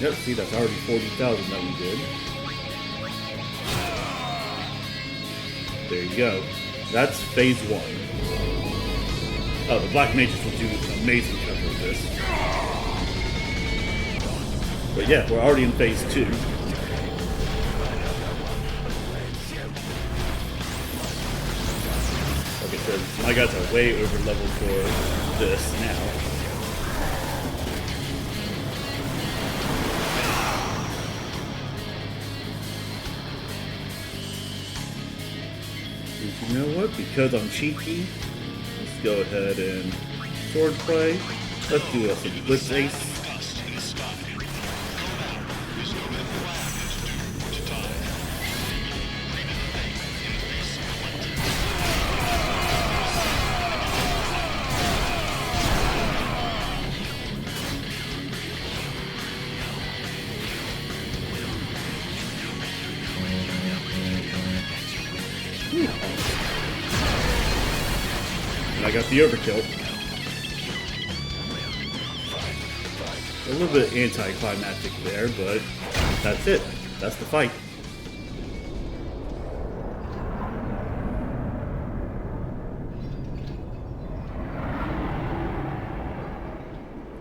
Yep, see, that's already 40,000 that we did. There you go. That's phase 1. Oh, the Black Mages will do an amazing cover of this. But yeah, we're already in phase 2. Like I said, my guys are way over leveled for this now. You know what? Because I'm cheeky, let's go ahead and sword play. Let's do some Blitz Ace. And I got the overkill. A little bit anticlimactic there, but that's it. That's the fight.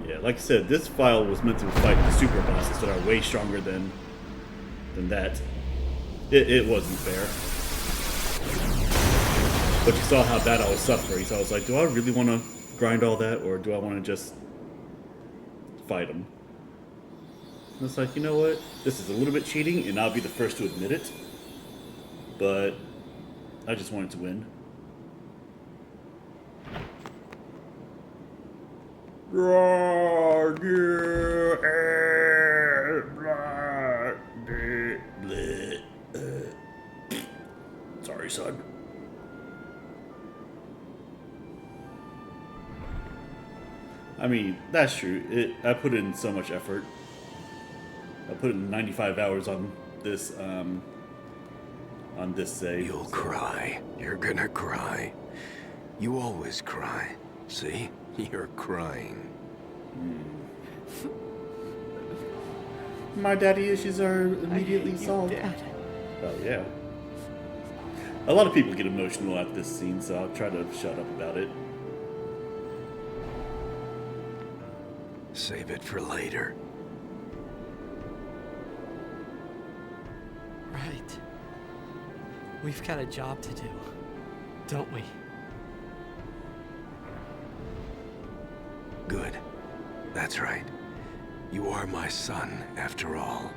Yeah, like I said, this file was meant to fight the super bosses that are way stronger than that. It wasn't fair. But you saw how bad I was suffering, so I was like, do I really want to grind all that, or do I want to just fight him? And it's like, you know what? This is a little bit cheating, and I'll be the first to admit it. But I just wanted to win. Sorry, son. I mean, that's true. I put in so much effort. I put in 95 hours on this save. You'll cry. You're gonna cry. You always cry. See? You're crying. My daddy issues are immediately solved. Dad. Oh, yeah. A lot of people get emotional at this scene, so I'll try to shut up about it. Save it for later. Right. We've got a job to do, don't we? Good. That's right. You are my son, after all.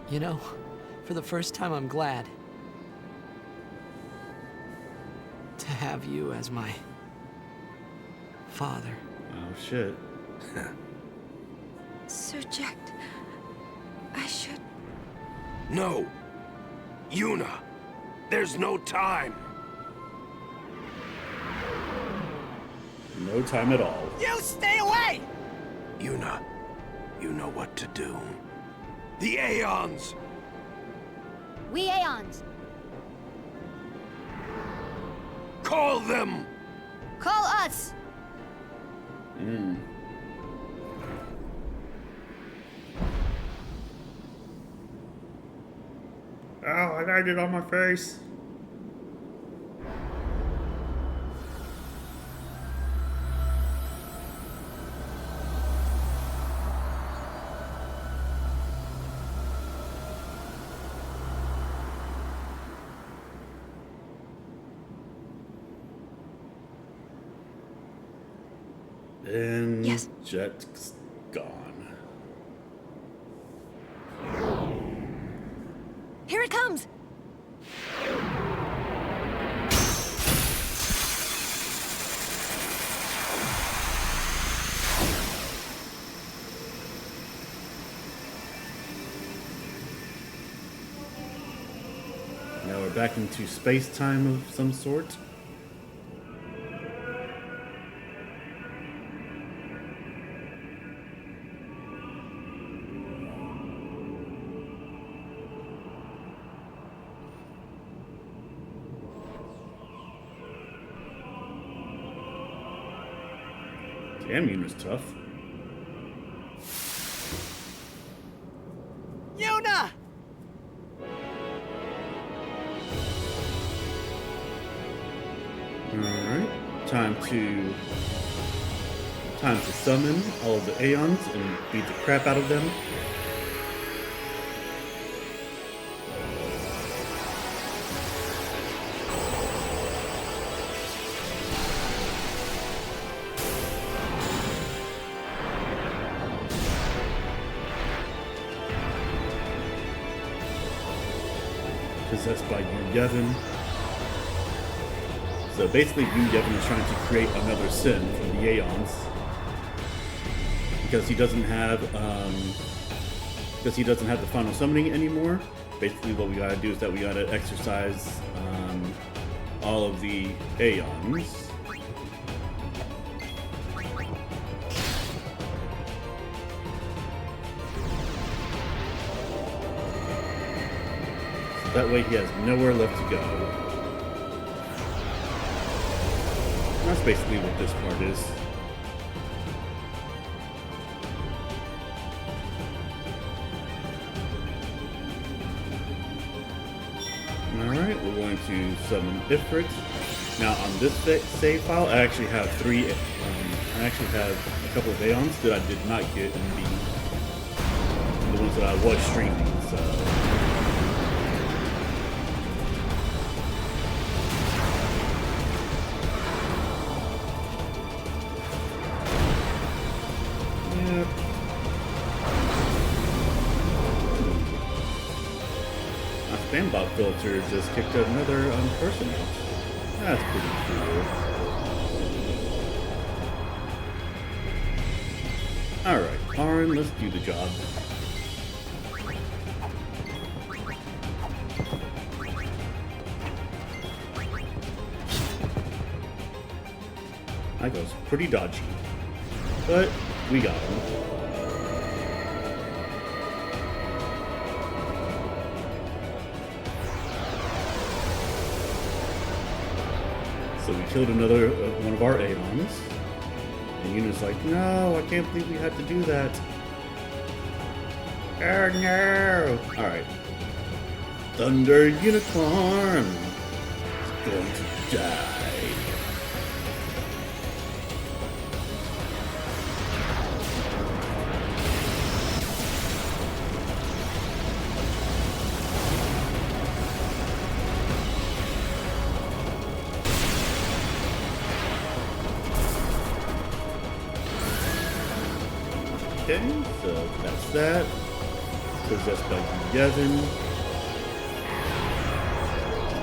You know, for the first time I'm glad to have you as my father. Oh, shit. Sir Jack, I should... No! Yuna! There's no time! No time at all. You stay away! Yuna, you know what to do. The Aeons! We Aeons. Call them! Call us! Oh, I landed on my face. And Yes. Jet's gone. Here it comes! Now we're back into space-time of some sort. Damn, Yuna's tough. Yuna! Alright. Time to summon all of the Aeons and beat the crap out of them. Possessed by Yu Yevon. So basically, Yu Yevon is trying to create another sin from the Aeons because he doesn't have the final summoning anymore. Basically, what we gotta do is that we gotta exercise all of the Aeons. That way he has nowhere left to go. That's basically what this part is. Alright, we're going to summon Ifrit. Now on this save file, I actually have I actually have a couple of Aeons that I did not get in the ones that I was streaming, so. Yep. My spam bot filter just kicked another person out. That's pretty cool. Alright, Auron, let's do the job. That goes pretty dodgy. But we got him. So we killed another one of our Aeons. And Yuna's like, no, I can't believe we had to do that. Oh no! Alright. Thunder Unicorn is going to die. Okay, so that's that. Possessed by Yu Yevon.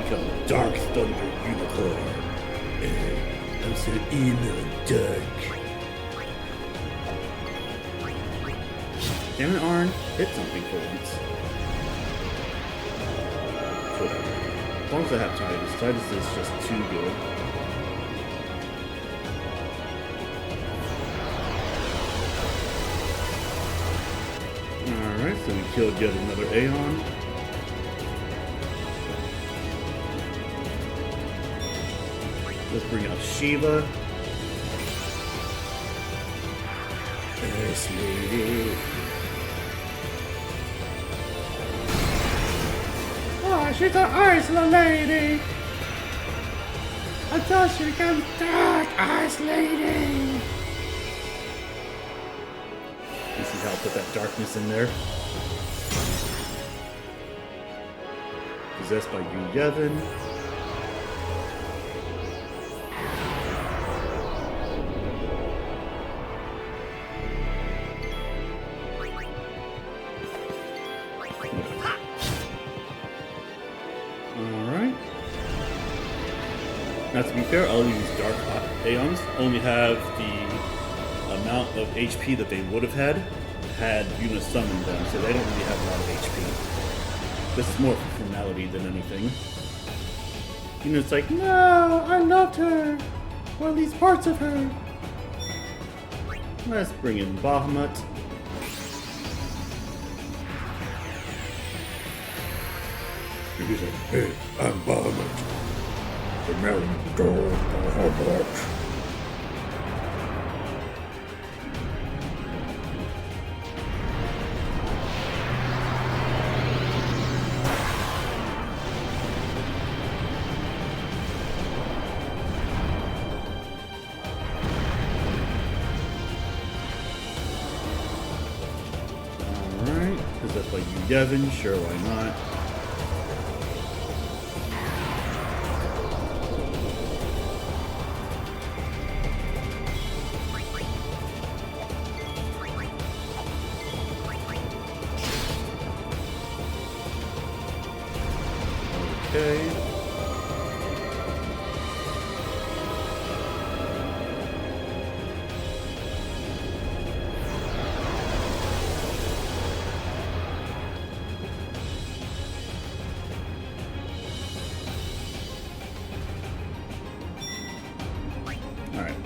Become a Dark Thunder Unicorn. I'm so in the dark. Damn it, Auron. Hit something for once. Whatever. As long as I have Tidus. Tidus is just too good. Alright, so we killed yet another Aeon. Let's bring out Shiva. Yes, lady. Oh, she's an ice lady. I thought she became dark ice lady. You see how I put that darkness in there? Possessed by Yu Yevon. Alright. Now to be fair, all these dark Aeons only have the amount of HP that they would have had Yuna summoned them, so they don't really have a lot of HP. This is more for formality than anything. Yuna's like, no, I loved her! Or at least parts of her! Let's bring in Bahamut. He's like, hey, I'm Bahamut. The melon gold Bahamut. Like Yu Yevon, sure, why not? Okay.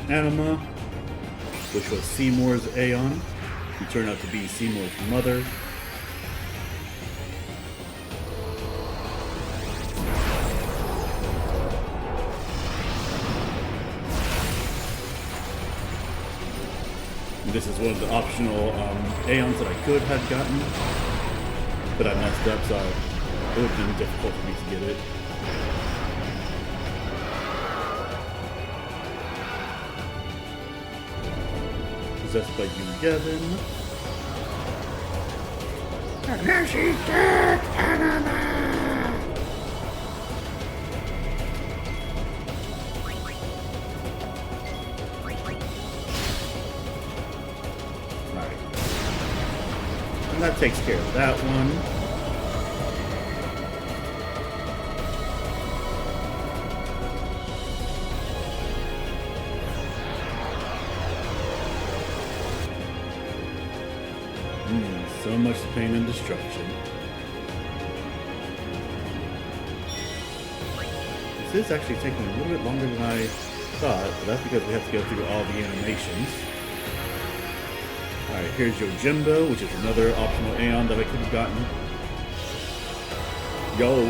Anima, which was Seymour's Aeon, who turned out to be Seymour's mother. this is one of the optional Aeons that I could have gotten, but I messed up, so it would have been difficult for me to get it. Possessed by Yu Yevon. Alright. And that takes care of that one. So much pain and destruction. This is actually taking a little bit longer than I thought, but that's because we have to go through all the animations. Alright, here's Yojimbo, which is another optional Aeon that I could have gotten. Yo!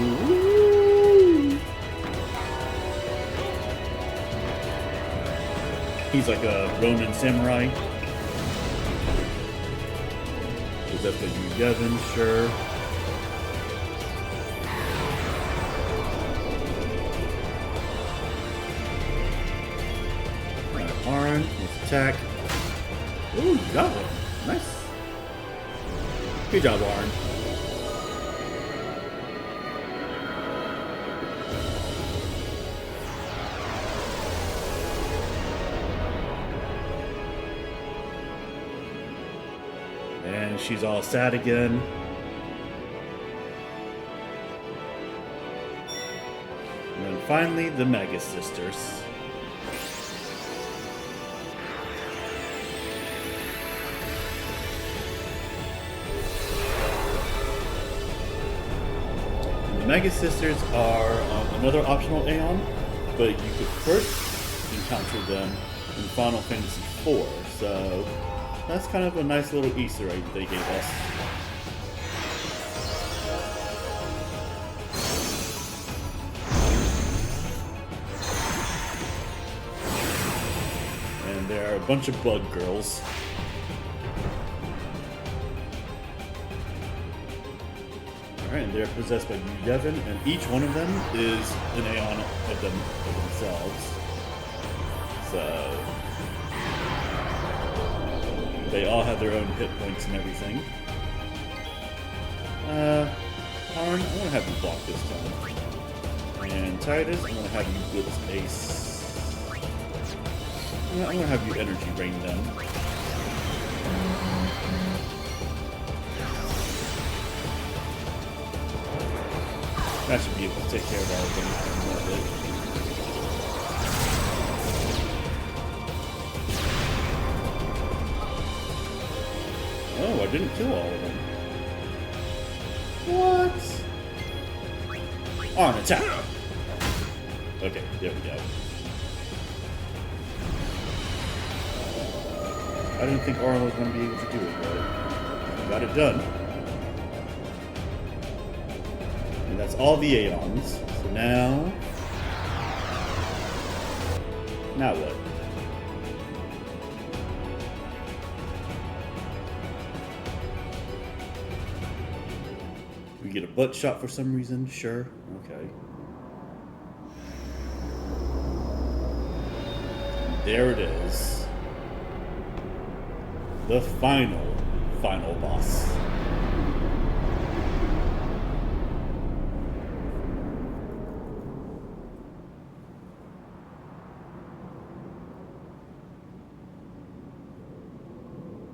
He's like a Ronin samurai. That's what Yu Yevon, sure. Auron, let's attack. Ooh, got one. Nice. Good job, Auron. And she's all sad again. And then finally, the Mega Sisters. And the Mega Sisters are another optional Aeon, but you could first encounter them in Final Fantasy IV, so that's kind of a nice little Easter egg they gave us. And there are a bunch of bug girls. Alright, and they're possessed by Yu Yevon, and each one of them is an Aeon of themselves. So they all have their own hit points and everything. Auron, I want to have you block this time. And Tidus, I want to have you blitz ace. I'm going to have you energy rain them. That should be able to take care of all of them. Oh, I didn't kill all of them. What? On attack! Okay, there we go. I didn't think Auron was going to be able to do it, but I got it done. And that's all the Aeons. So now... Now what? We get a butt shot for some reason? Sure. Okay. There it is. The final boss.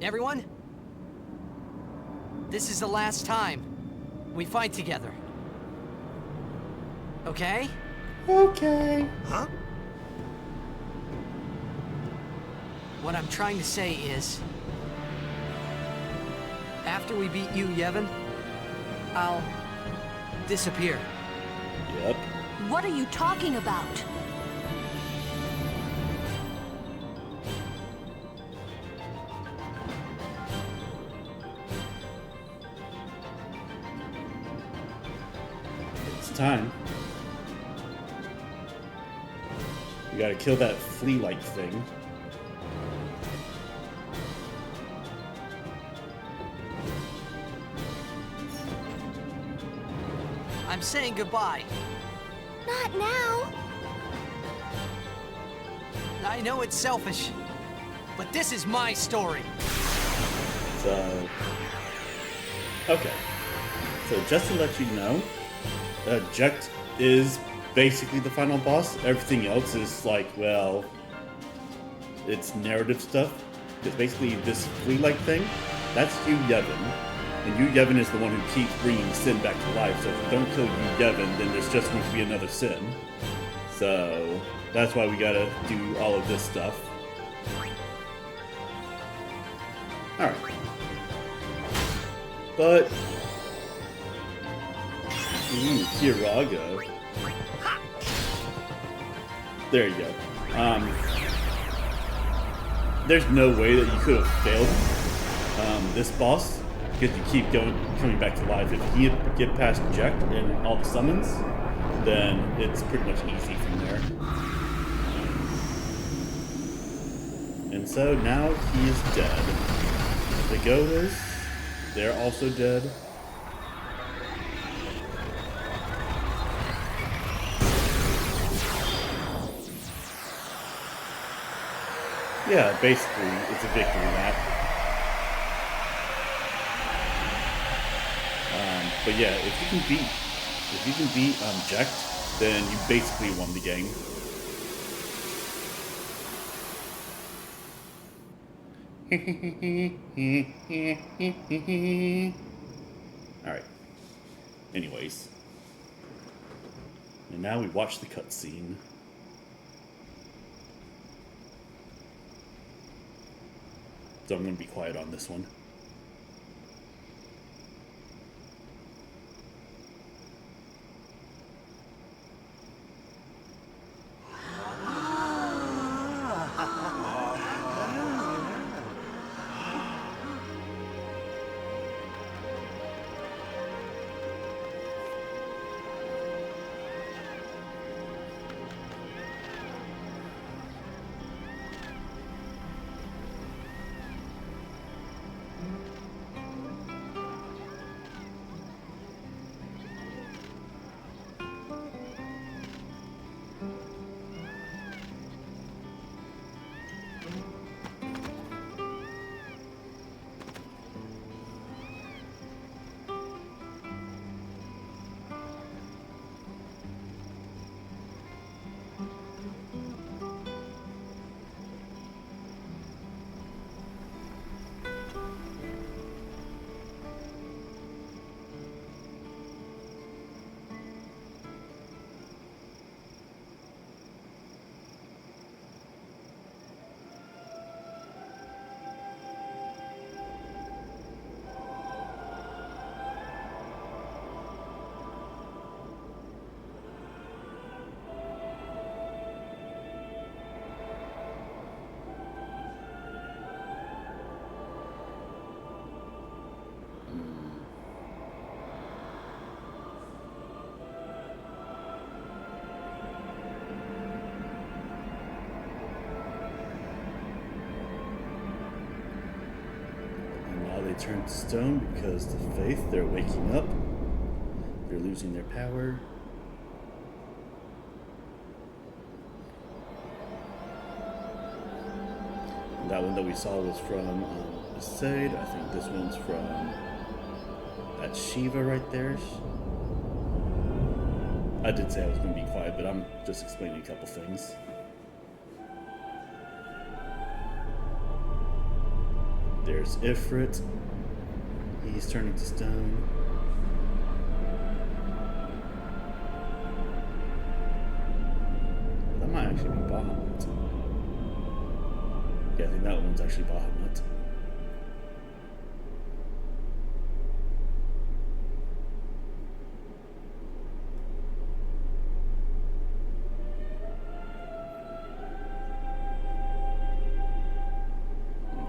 Everyone, this is the last time we fight together. Okay? Okay. Huh? What I'm trying to say is, after we beat Yu Yevon, I'll disappear. Yep. What are you talking about? It's time. We gotta kill that flea-like thing. I'm saying goodbye. Not now. I know it's selfish, but this is my story. So, okay. So just to let you know, Jekt is basically the final boss. Everything else is like, well, it's narrative stuff. Because basically this flea-like thing, that's Yu Yevon. And Yu Yevon is the one who keeps bringing Sin back to life. So if you don't kill Yu Yevon, then there's just going to be another Sin. So that's why we gotta do all of this stuff. Alright. But... Ooh, Kiraga. There you go. There's no way that you could have failed this boss, because you keep coming back to life. If you get past Jekt and all the summons, then it's pretty much easy from there. And so now he is dead. The Godas, they're also dead. Yeah, basically, it's a victory lap. But yeah, if you can beat Jekt, then you basically won the game. Alright. Anyways. And now we watch the cutscene. So I'm going to be quiet on this one. They turn to stone because the faith, they're waking up. They're losing their power. And that one that we saw was from Asaid. I think this one's from that Shiva right there. I did say I was going to be quiet, but I'm just explaining a couple things. There's Ifrit. He's turning to stone. That might actually be Bahamut. Yeah, I think that one's actually Bahamut.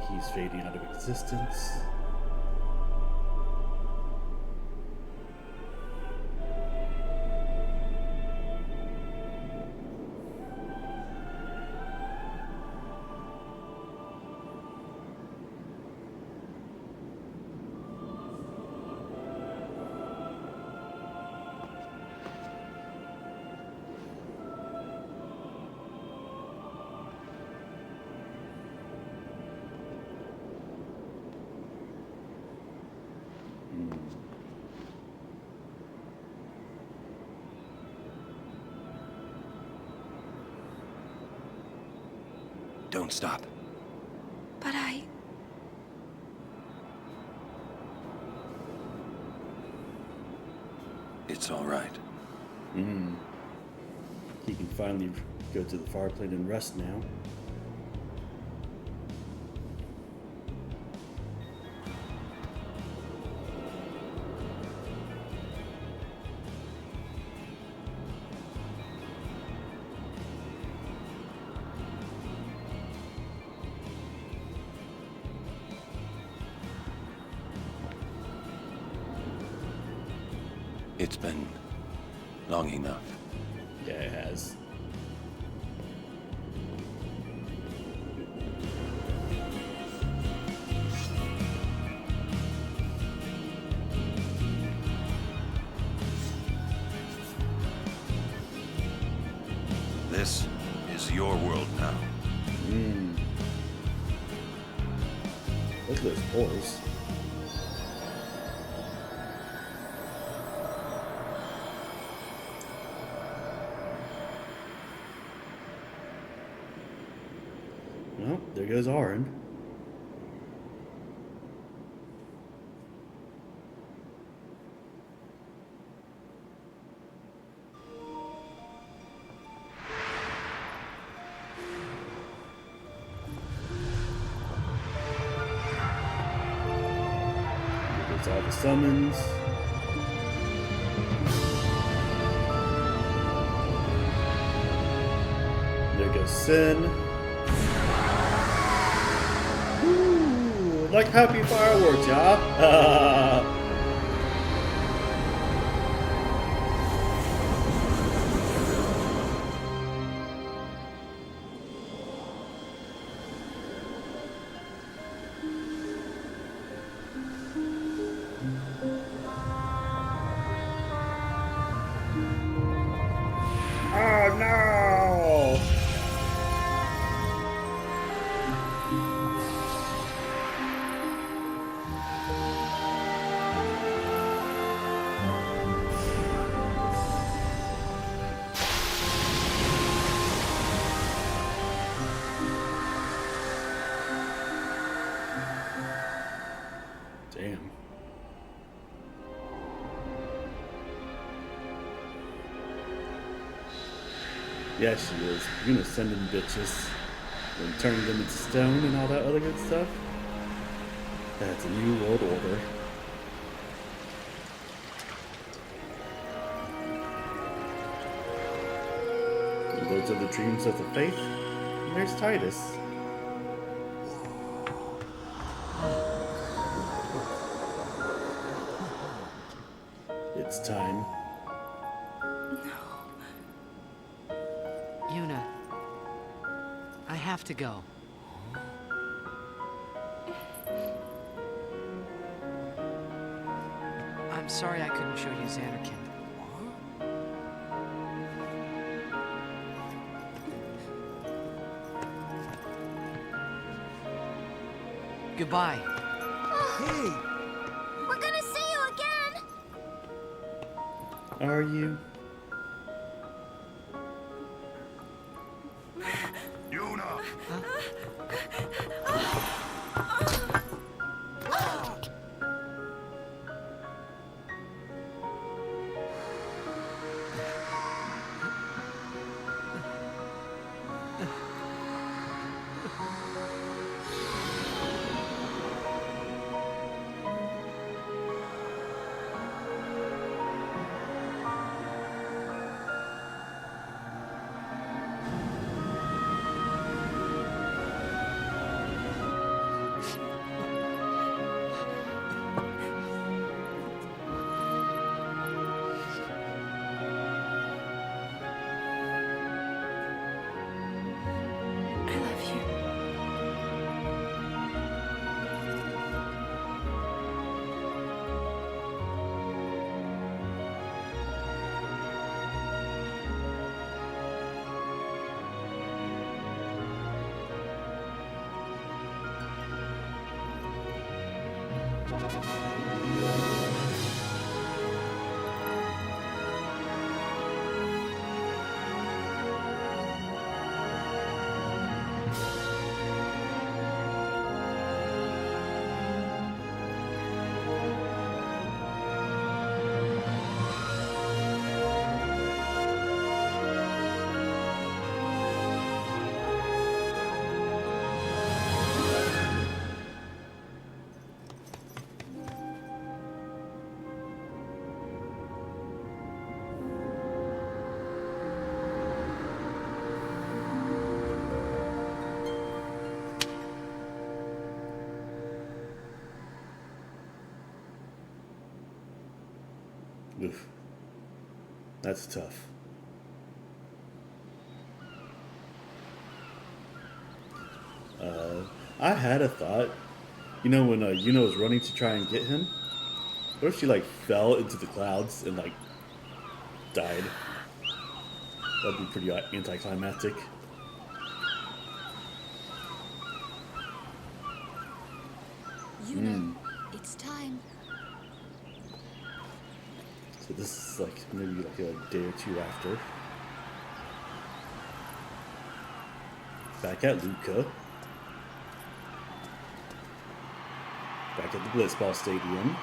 He's fading out of existence. Don't stop. But It's all right. He can finally go to the far plane and rest now. It's been long enough. Yeah, it has. This is your world now. Look at those pores. Well, there goes Auron. There goes all the summons. There goes Sin. Ooh, like happy fireworks, y'all. Oh no! Damn. Yeah, she is. Yuna sending bitches and turning them into stone and all that other good stuff. That's a new world order. And those are the dreams of the faith. And there's Tidus. It's time. Yuna, I have to go. I'm sorry I couldn't show you Xanarkand. Goodbye. we're gonna see you again! Are you? Yuna! I love you. Oof. That's tough. I had a thought. You know when Yuna was running to try and get him? What if she like fell into the clouds and like died? That'd be pretty anticlimactic. Yuna, it's time. So this is like maybe like a day or two after. Back at Luca. Back at the Blitzball Stadium.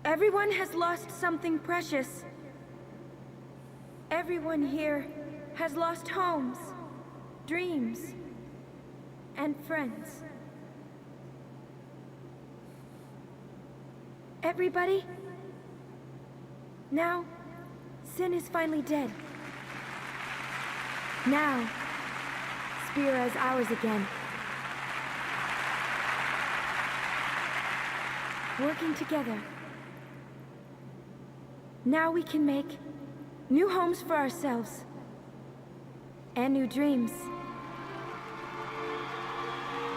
Everyone has lost something precious. Everyone here has lost homes, dreams, and friends. Everybody, now, Sin is finally dead. Now, Spira is ours again. Working together. Now we can make new homes for ourselves. And new dreams.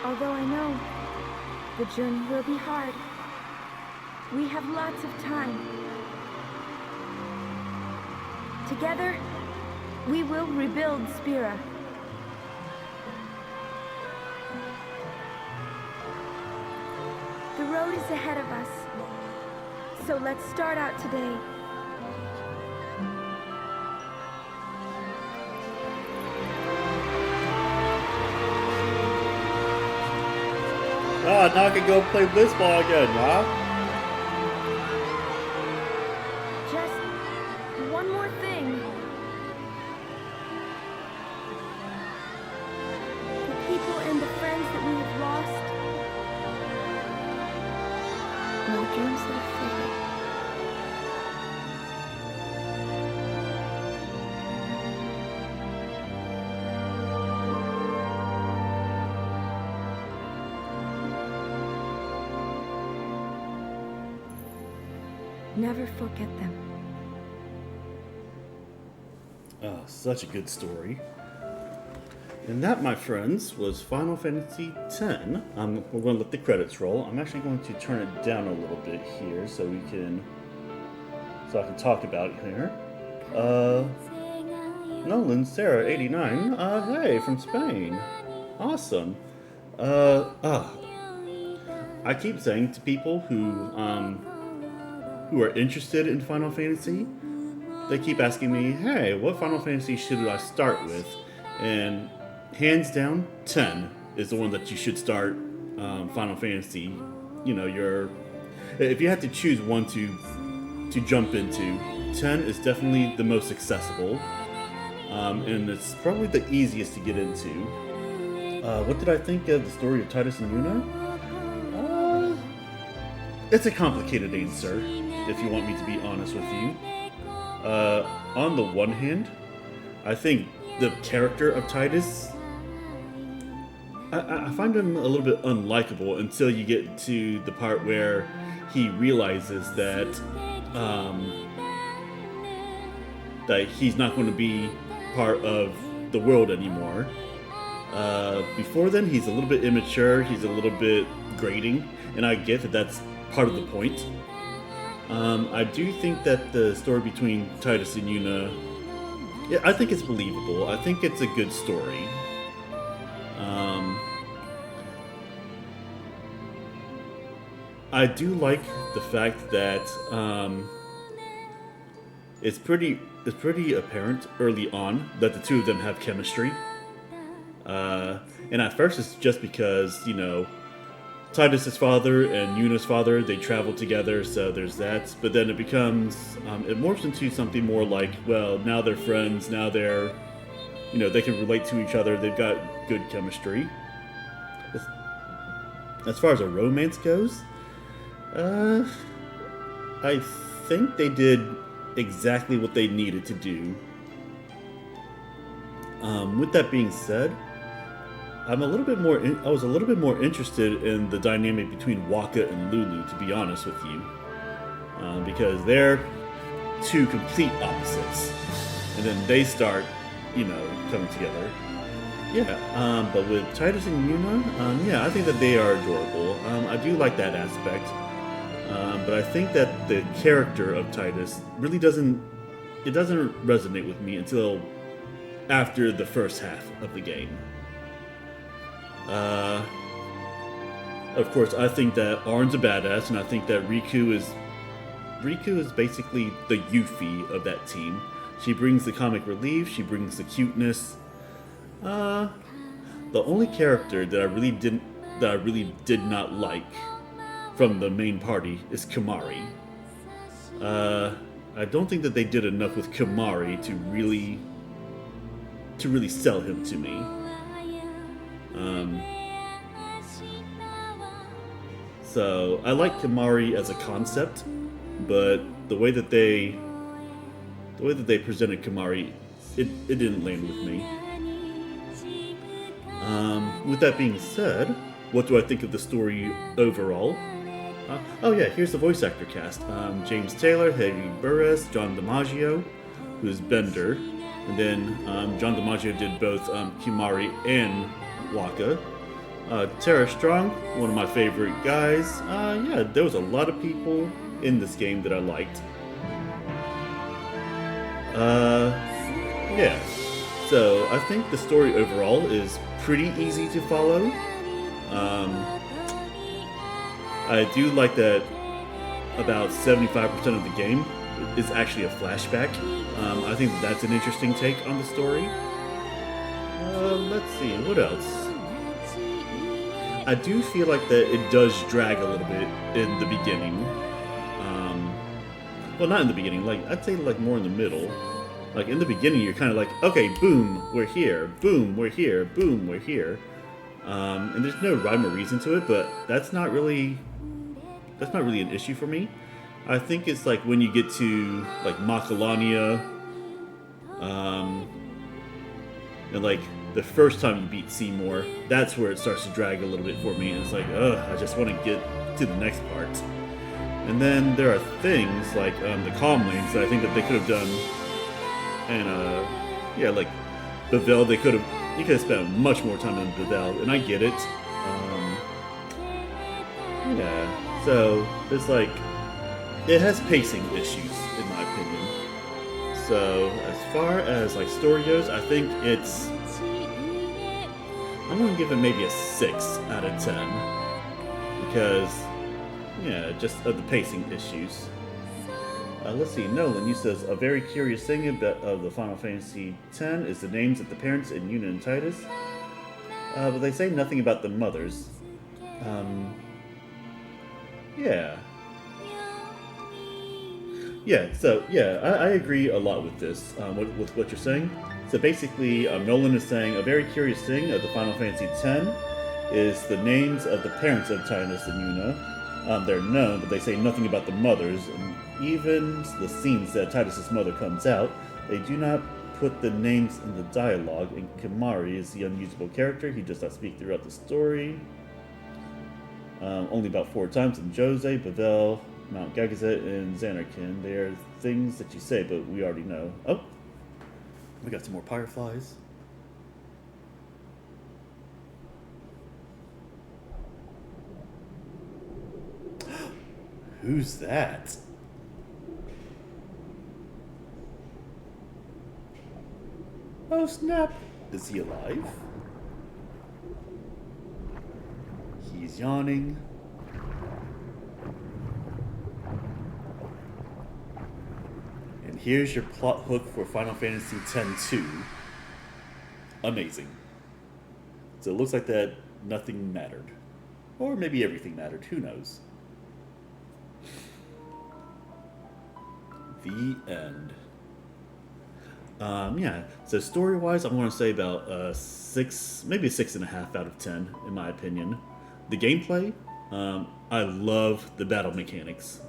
Although I know the journey will be hard. We have lots of time. Together, we will rebuild Spira. The road is ahead of us. So let's start out today. Ah, now I can go play Blitzball again, huh? Just one more thing. The people and the friends that we have lost. No dreams that have faded. Never forget them. Oh, such a good story. And that, my friends, was Final Fantasy X. We're going to let the credits roll. I'm actually going to turn it down a little bit here so I can talk about it here. Nolan Sarah 89. Hey, from Spain. Awesome. I keep saying to people who are interested in Final Fantasy, they keep asking me, hey, what Final Fantasy should I start with? And hands down, 10 is the one that you should start Final Fantasy. You know, if you had to choose one to jump into, 10 is definitely the most accessible. And it's probably the easiest to get into. What did I think of the story of Tidus and Yuna? It's a complicated answer, if you want me to be honest with you. On the one hand, I think the character of Tidus, I find him a little bit unlikable until you get to the part where he realizes that he's not going to be part of the world anymore. Before then, he's a little bit immature, he's a little bit grating, and I get that that's part of the point. I do think that the story between Tidus and Yuna, yeah, I think it's believable. I think it's a good story. I do like the fact that it's pretty apparent early on that the two of them have chemistry. And at first it's just because, you know, Tidus' father and Yuna's father, they travel together, so there's that. But then it becomes, it morphs into something more like, well, now they're friends, now they're, you know, they can relate to each other, they've got good chemistry. As far as a romance goes, I think they did exactly what they needed to do. With that being said, I was a little bit more interested in the dynamic between Wakka and Lulu, to be honest with you, because they're two complete opposites, and then they start, coming together. Yeah, but with Tidus and Yuna, yeah, I think that they are adorable. I do like that aspect, but I think that the character of Tidus really doesn't resonate with me until after the first half of the game. Of course, I think that Auron's a badass, and I think that Rikku is basically the Yuffie of that team. She brings the comic relief, she brings the cuteness. The only character that I really did not like from the main party is Kimarhi. I don't think that they did enough with Kimarhi to really sell him to me. So I like Kimarhi as a concept, but the way that they presented Kimarhi, it didn't land with me. With that being said, what do I think of the story overall? Oh yeah, here's the voice actor cast. James Taylor, Haley Buress, John DiMaggio, who's Bender, and then John DiMaggio did both Kimarhi and Wakka. Tara Strong, one of my favorite guys. Yeah, there was a lot of people in this game that I liked. Yeah, so I think the story overall is pretty easy to follow. I do like that about 75% of the game is actually a flashback. I think that's an interesting take on the story. Let's see, what else? I do feel like that it does drag a little bit in the beginning. Well, not in the beginning, like I'd say like more in the middle. Like in the beginning, you're kind of like, okay, boom, we're here, boom, we're here, boom, we're here. And there's no rhyme or reason to it, but that's not really an issue for me. I think it's like when you get to like Macalania, and like the first time you beat Seymour, that's where it starts to drag a little bit for me. And it's like, ugh, I just want to get to the next part. And then there are things like the calm lanes that I think that they could have done. And yeah, like Bevelle, you could have spent much more time on Bevelle, and I get it. Yeah, so it's like it has pacing issues in my opinion. So as far as like story goes, I think I'm gonna give it maybe a 6 out of 10 because yeah, just of the pacing issues. Let's see, Nolan, you says, a very curious thing of the Final Fantasy X is the names of the parents in Yuna and Tidus. But they say nothing about the mothers. Yeah. Yeah, so, yeah, I agree a lot with this, with what you're saying. So basically, Nolan is saying, a very curious thing of the Final Fantasy X is the names of the parents of Tidus and Yuna. They're known, but they say nothing about the mothers. And even the scenes that Tidus' mother comes out, they do not put the names in the dialogue, and Kimarhi is the unusable character. He does not speak throughout the story. Only about 4 times in Jose, Bevelle, Mount Gagazet, and Xanarkin. They are things that you say, but we already know. Oh, we got some more fireflies. Who's that? Oh snap! Is he alive? He's yawning. And here's your plot hook for Final Fantasy X-2. Amazing. So it looks like that nothing mattered. Or maybe everything mattered, who knows? The end. Yeah, so story-wise, I'm going to say about 6, maybe a 6.5 out of 10, in my opinion. The gameplay, I love the battle mechanics.